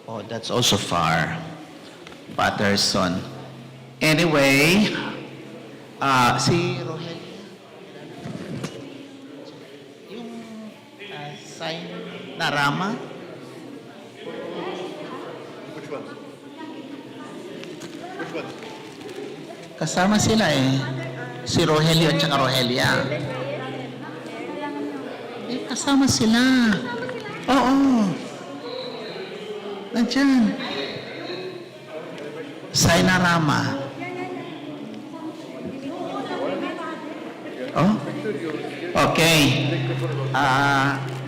Oh, that's also far. Patterson. Anyway, si Rogelio, yung sign na Rama, Which one? Which one? kasama sila eh. Si Rogelio at saka Rogelia. Eh, kasama sila. Oo. Nandiyan. Sainarama. Oh? Okay.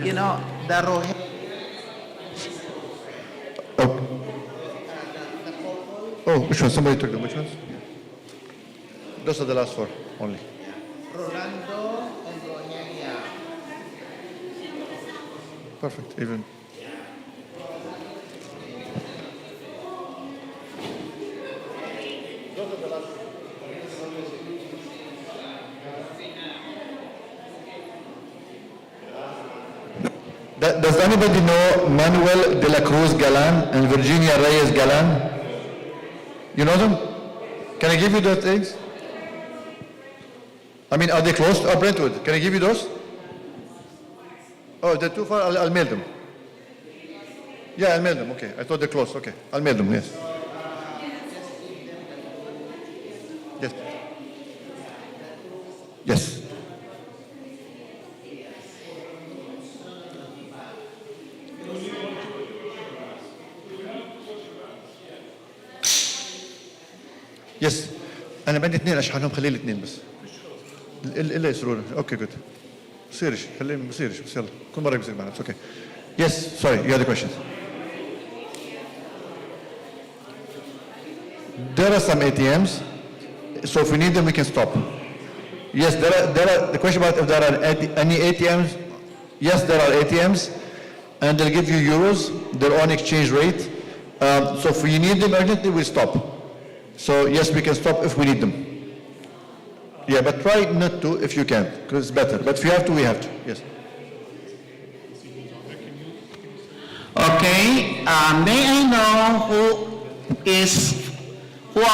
You know, the Rogelio. Oh. Oh, which one? Somebody took them. Which ones? Those are the last four only. Rolando and Rogelia. Perfect. Even. Does anybody know Manuel de la Cruz Galan and Virginia Reyes Galan? You know them? Can I give you those things? I mean, are they close? Oh, Brentwood. Can I give you those? Oh, they're too far. I'll mail them. Yeah, I'll mail them. Okay. I thought they're close. Okay. I'll mail them. Yes. Yes. Yes. يس انا بدي اثنين اشحنهم خلي لي اثنين بس الا يسرون اوكي جود بصيرش خليهم بصيرش بس يلا كل مره بيصير معنا اوكي يس سوري يو هاد كويشنز There are some ATMs, so if we need them, we can stop. Yes, there are, the question about if there are any ATMs, yes, there are ATMs, and they'll give you euros, their own exchange rate. So if we need them urgently, we stop. So yes, we can stop if we need them. Yeah, but try not to if you can, because it's better. But if you have to, we have to, yes. Okay, may I know who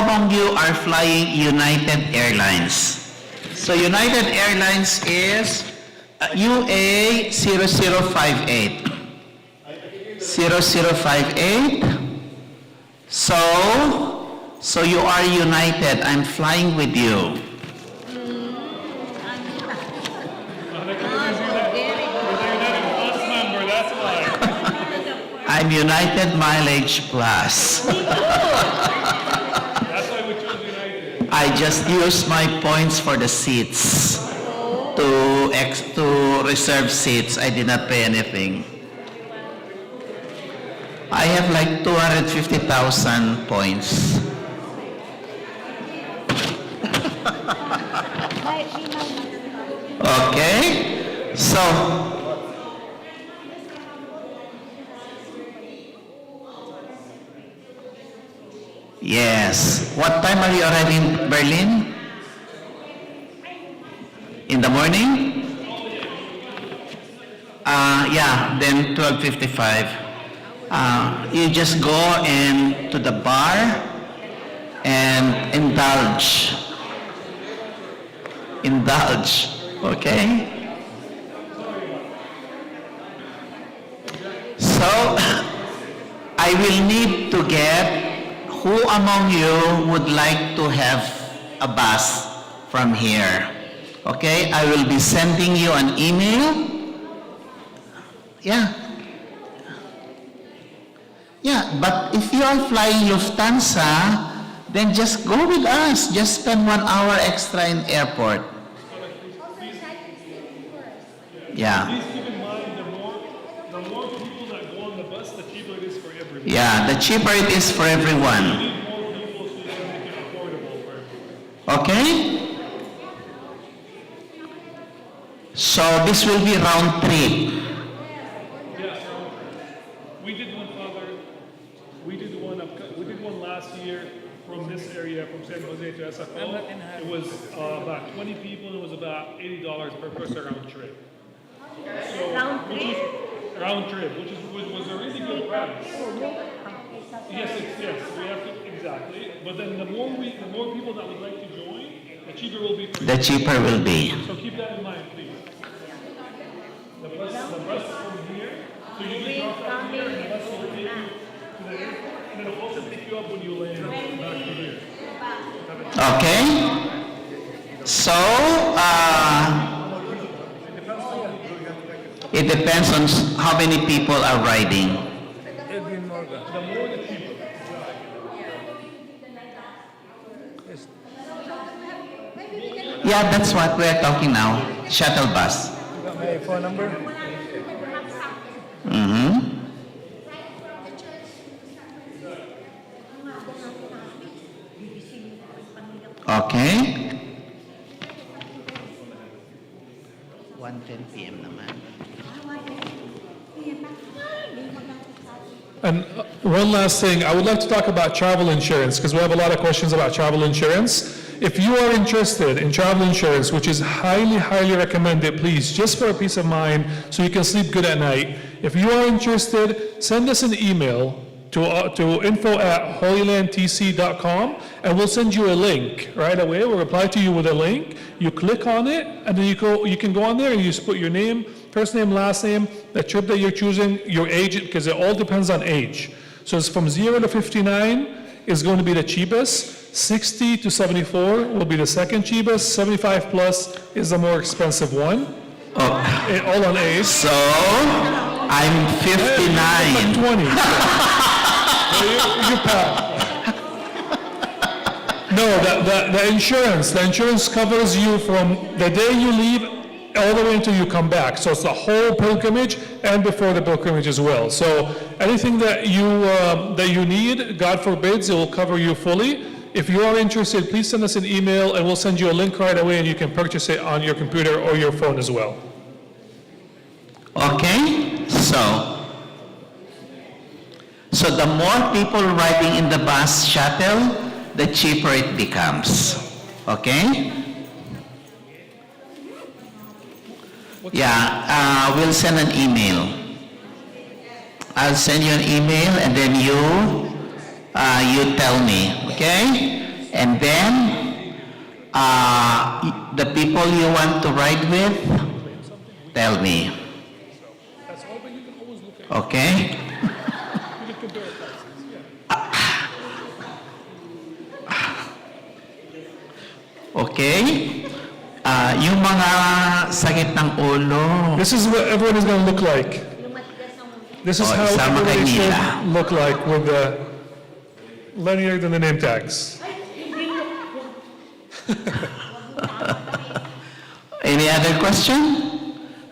among you are flying United Airlines? So United Airlines is UA 0058. 0058. So you are United. I'm flying with you. With the United Plus member, that's why. I'm United Mileage Plus. That's why we chose United. I just use my points for the seats to reserve seats. I did not pay anything. I have like 250,000 points. Okay, so yes. What time are you arriving in Berlin? In the morning? Yeah, then 12:55. You just go to the bar and indulge. indulge, okay? So, I will need to get who among you would like to have a bus from here. Okay, I will be sending you an email. Yeah. Yeah, but if you are flying Lufthansa, then just go with us. Just spend 1 hour extra in airport. Yeah. Please keep in mind, the more people that go on the bus, the cheaper it is for everybody. Yeah, the cheaper it is for everyone. You need more people so you can make it affordable for everyone. Okay? So this will be round trip. Yes, we did one, Father. We did one last year from this area, from San Jose to SFO. It was about 20 people, and it was about $80 per person round trip. So, Round trip? Round trip, which was a really good price. Yes, we have to, exactly. But then the more people that would like to join, the cheaper will be for you. The cheaper will be. So keep that in mind, please. The bus from here, so you can drop off here, and the bus will take you to the airport, and it'll also pick you up when you land back to here. Okay? So, it depends on how many people are riding. The more the cheaper. Yeah, that's what we're talking now. Shuttle bus. My phone number? Mm-hmm. Okay. 1:10 p.m. naman. And one last thing, I would like to talk about travel insurance, because we have a lot of questions about travel insurance. If you are interested in travel insurance, which is highly, highly recommended, please, just for a peace of mind, so you can sleep good at night. If you are interested, send us an email to info@holylandtc.com, and we'll send you a link right away. We'll reply to you with a link. You click on it, and then you can go on there and you just put your name, first name, last name, the trip that you're choosing, your age, because it all depends on age. So it's from 0 to 59 is going to be the cheapest. 60 to 74 will be the second cheapest. 75 plus is the more expensive one. Oh, All on age. so I'm 59. 20. You pass. No, the insurance covers you from the day you leave all the way until you come back. So it's the whole pilgrimage and before the pilgrimage as well. So anything that you need, God forbids, it will cover you fully. If you are interested, please send us an email and we'll send you a link right away and you can purchase it on your computer or your phone as well. Okay, so the more people riding in the bus shuttle, the cheaper it becomes. Okay? Yeah, we'll send an email. I'll send you an email and then you tell me, okay? And then the people you want to ride with, tell me. Okay? Okay? Yung mga sakit ng ulo. This is what everyone is going to look like. This is Oh, how isama everybody should kanila. look like with the lanyard and the name tags. Any other question?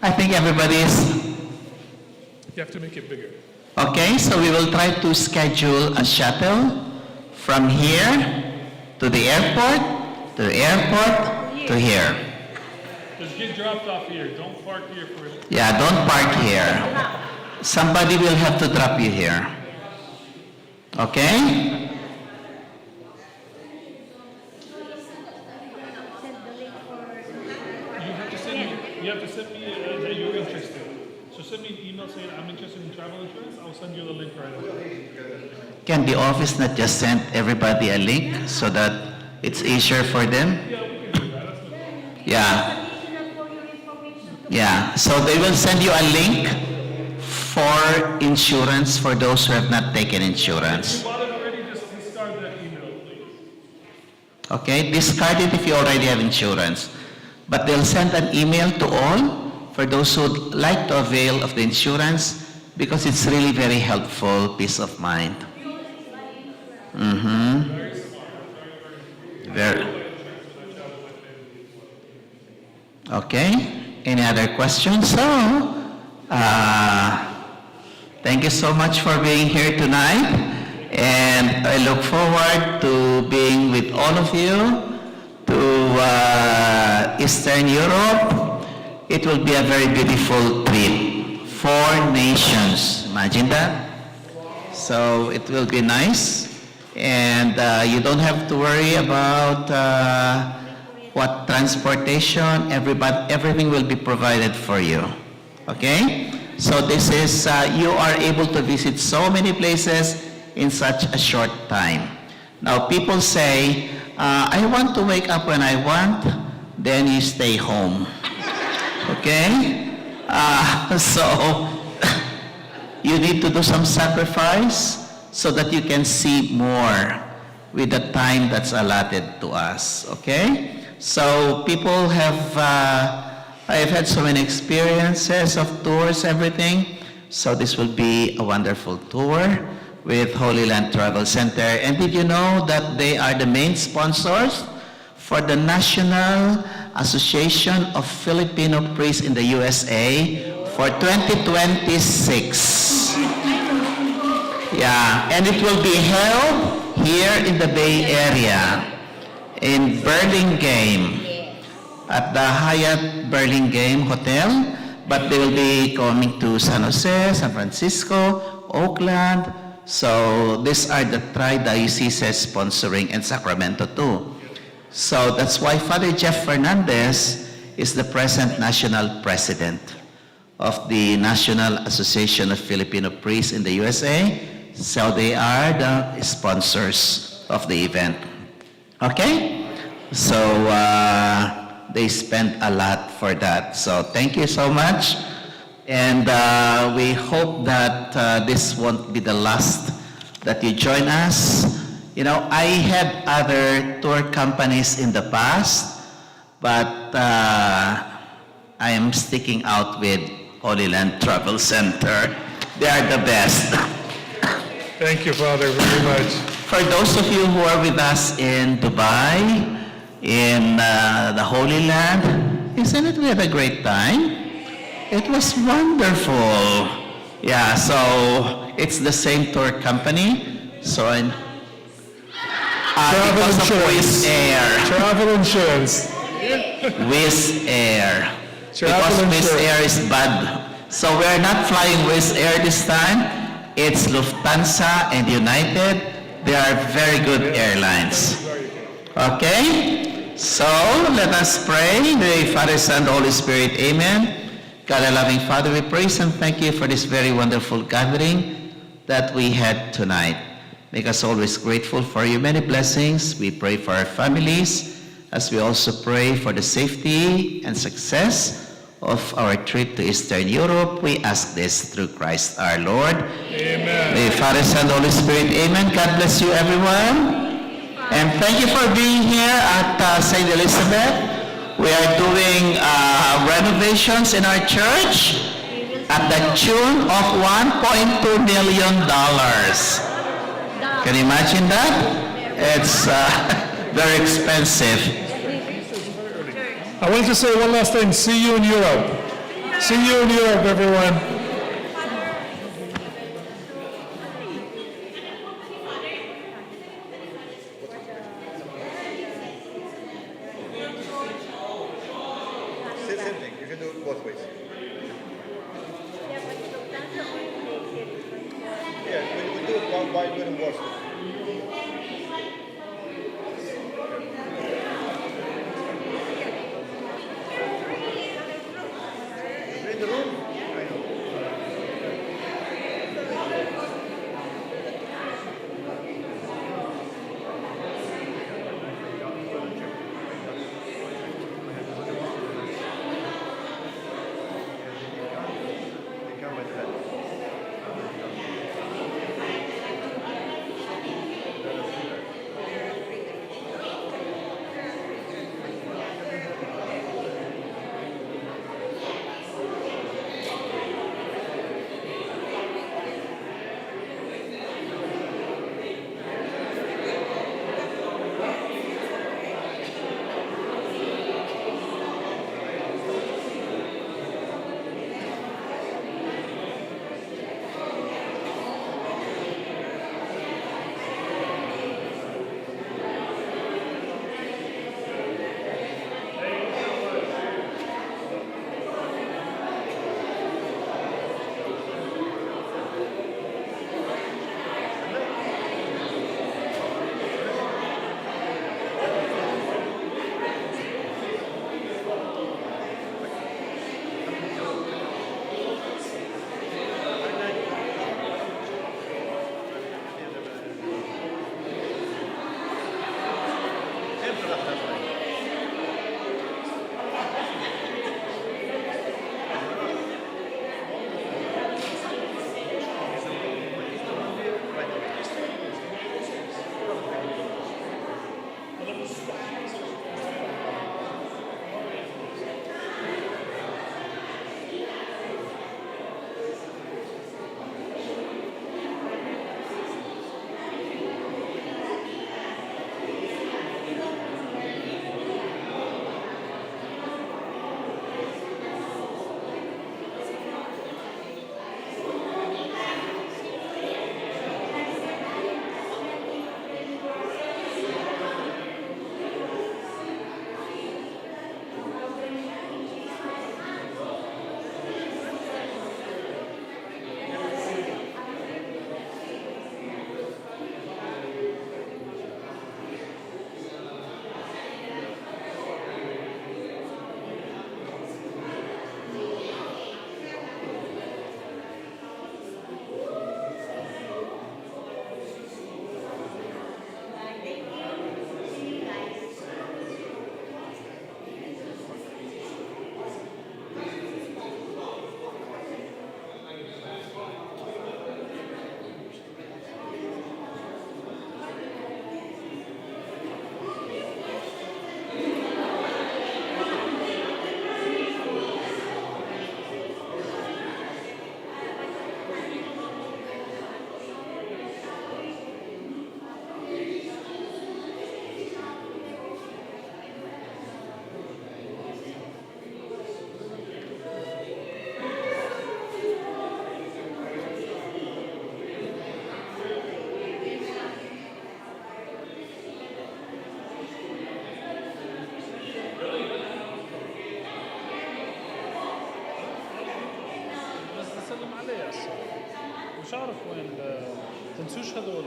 I think everybody is You have to make it bigger. okay. So we will try to schedule a shuttle from here to the airport, to here. Just get dropped off here. Don't park here for it. Yeah, don't park here. Somebody will have to drop you here. Okay? You have to send me that you're interested. So send me an email saying I'm interested in travel insurance. I'll send you the link right away. Can the office not just send everybody a link so that it's easier for them? Yeah. Additional for your information to Yeah, so they will send you a link for insurance for those who have not taken insurance. Bought it already, just discard that email, please. Okay, discard it if you already have insurance. But they'll send an email to all for those who would like to avail of the insurance because it's really very helpful, peace of mind. Very. Okay, any other questions? So, thank you so much for being here tonight, and I look forward to being with all of you to Eastern Europe. It will be a very beautiful trip. 4 nations, imagine that. So it will be nice, and you don't have to worry about what transportation, everything will be provided for you. Okay? So this is, you are able to visit so many places in such a short time. Now people say, I want to wake up when I want, then you stay home. Okay? So you need to do some sacrifice so that you can see more with the time that's allotted to us. Okay? So people have, I've had so many experiences of tours, everything. So this will be a wonderful tour with Holy Land Travel Center. And did you know that they are the main sponsors for the National Association of Filipino Priests in the USA for 2026. Yeah, and it will be held here in the Bay Area, in Burlingame, at the Hyatt Burlingame Hotel, but they will be coming to San Jose, San Francisco, Oakland. So these are the tri-dioceses sponsoring, and Sacramento too. So that's why Father Jeff Fernandez is the present national president of the National Association of Filipino Priests in the USA. So they are the sponsors of the event. Okay? So they spent a lot for that. So thank you so much. And we hope that this won't be the last that you join us. You know, I had other tour companies in the past, but I am sticking out with Holy Land Travel Center. They are the best. Thank you, Father, very much. For those of you who are with us in Dubai, in the Holy Land, isn't it we had a great time? It was wonderful. Yeah, so it's the same tour company. So because of Wizz Air. Travel insurance. Wizz Air. Travel Because Wizz insurance. Air is bad. So we're not flying Wizz Air this time. It's Lufthansa and United. They are very good airlines. Okay? So let us pray. In the name of the Father, Son, Holy Spirit. Amen. God, our loving Father, we praise and thank you for this very wonderful gathering that we had tonight. Make us always grateful for your many blessings. We pray for our families as we also pray for the safety and success of our trip to Eastern Europe. We ask this through Christ our Lord. Amen. May Father, Son, Holy Spirit. Amen. God bless you, everyone. And thank you for being here at St. Elizabeth. We are doing renovations in our church at the tune of $1.2 million. Can you imagine that? It's very expensive. I wanted to say one last thing. See you in Europe. See you in Europe, everyone. Same thing. You can do it both ways. Yeah, we do it while you're in Warsaw. In the room? I know. مش عارف وين تنسوش هذول.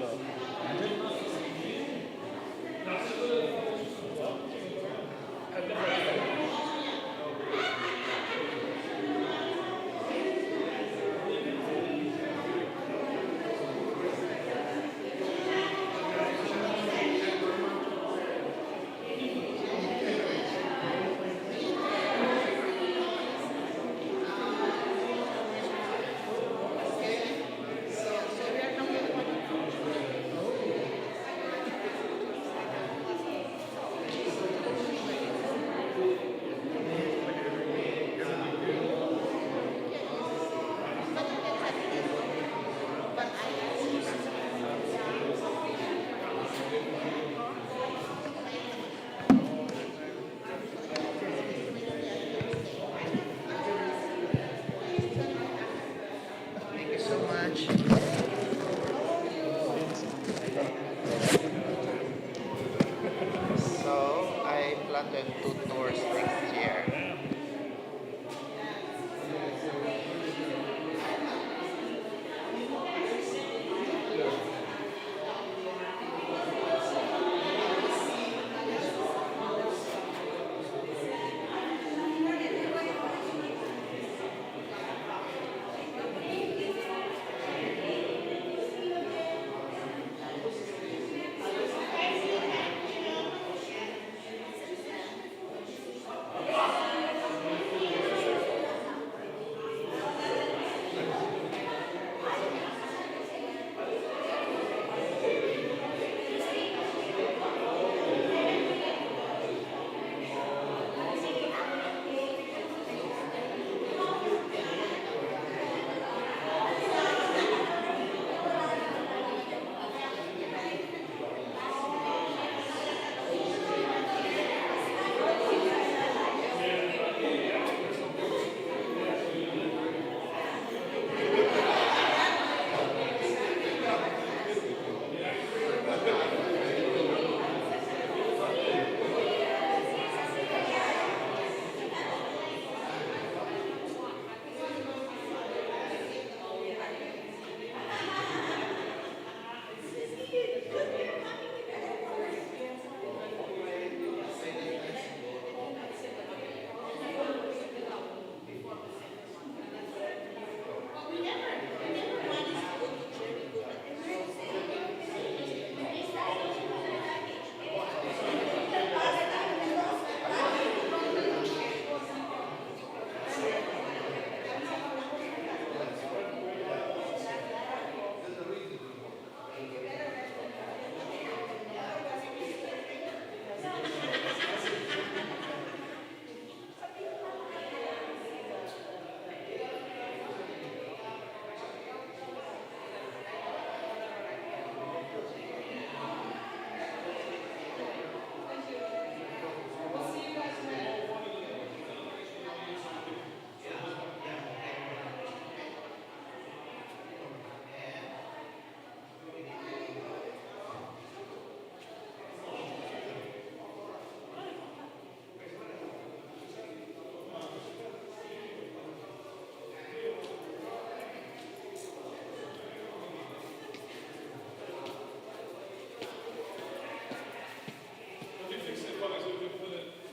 Thank you so much. So, I plan to have 2 tours next year.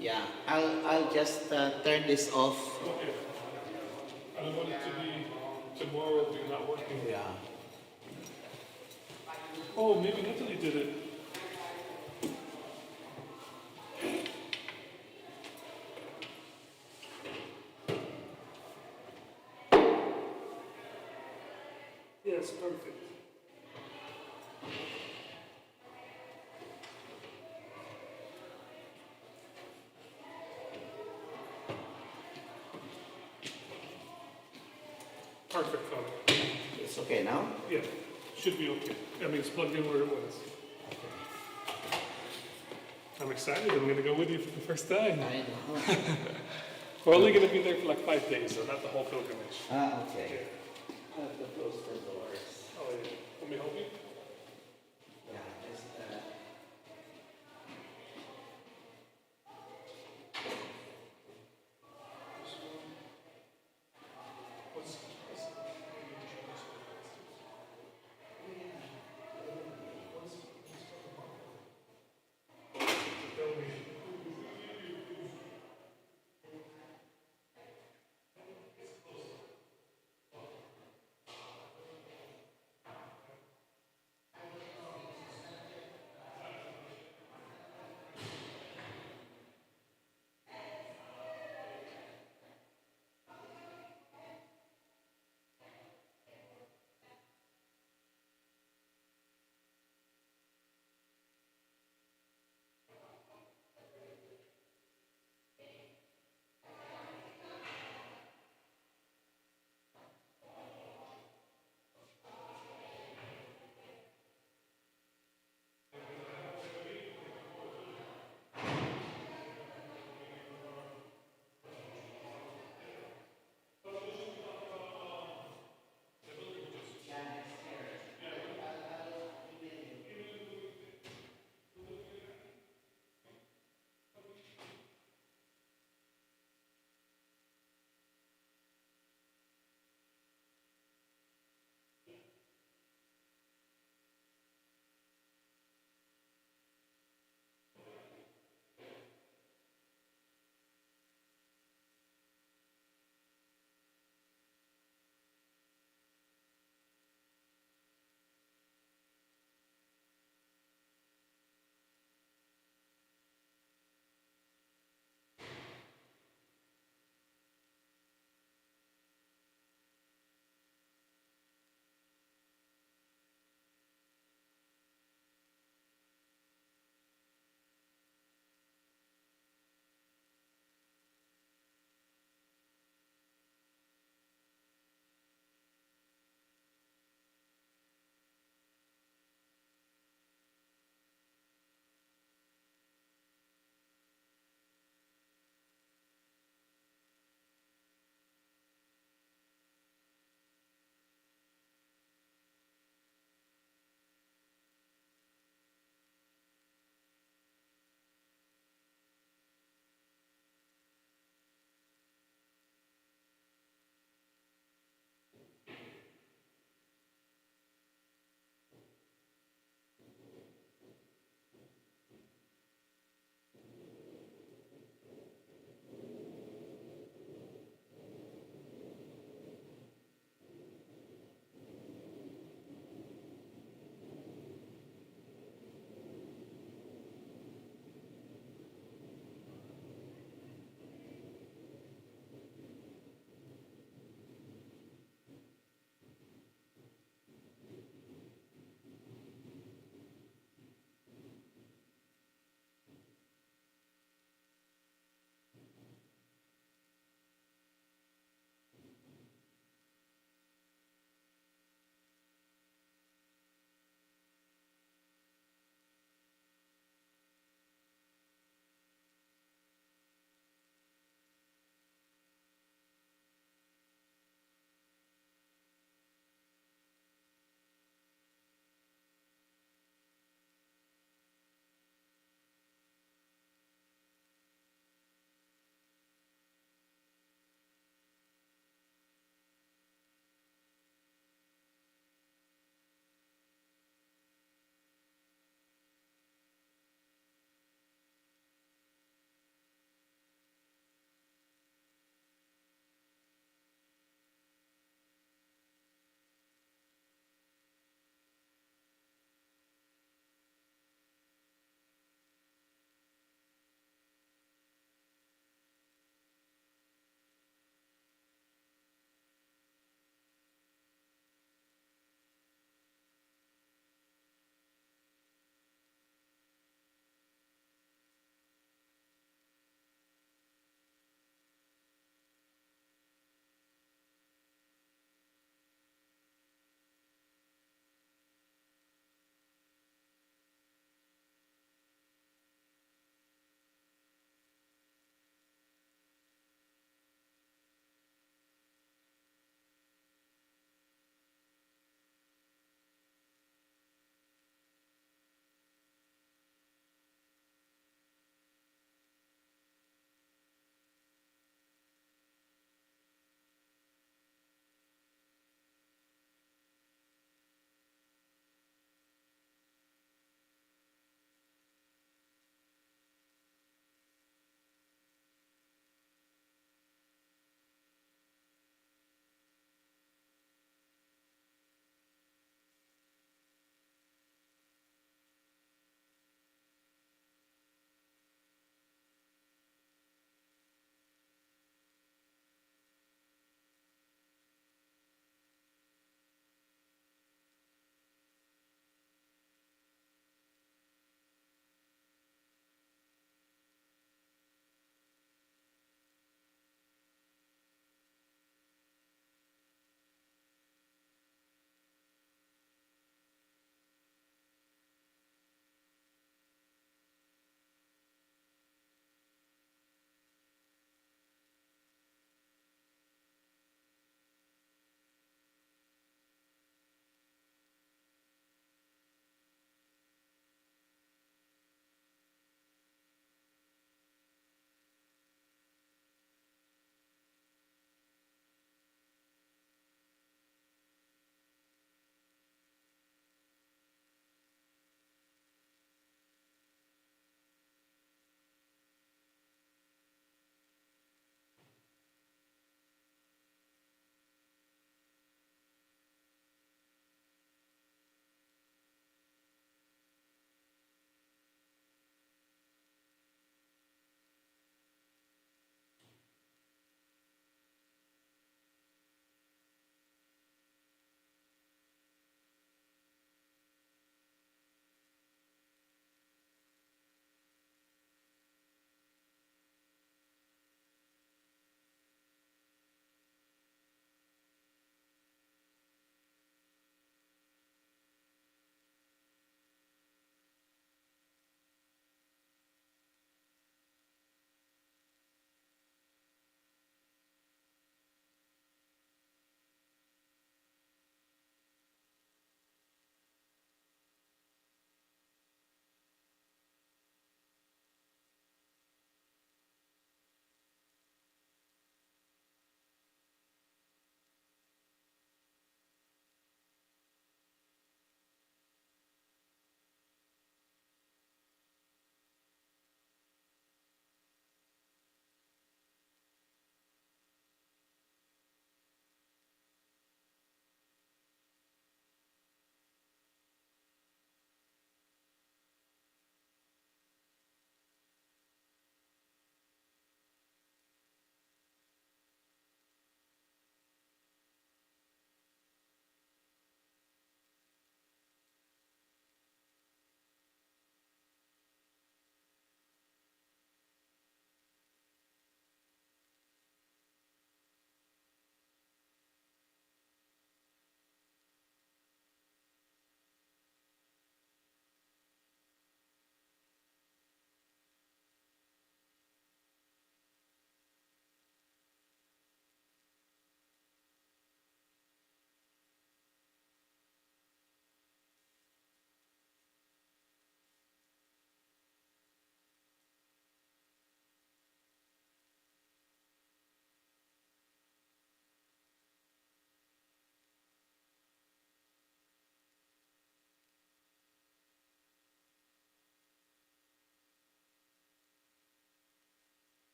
Yeah, I'll just turn this off. Okay. I don't want it to be tomorrow if you're not working. Yeah. Oh, maybe Natalie did it. Yes, perfect. Perfect color. It's okay now? Yeah, should be okay. I mean, it's plugged in where it was. I'm excited. I'm going to go with you for the first time. I know. We're only going to be there for like 5 days, so not the whole pilgrimage. Ah, okay. I have to close the doors. Oh, yeah. Want me to help you?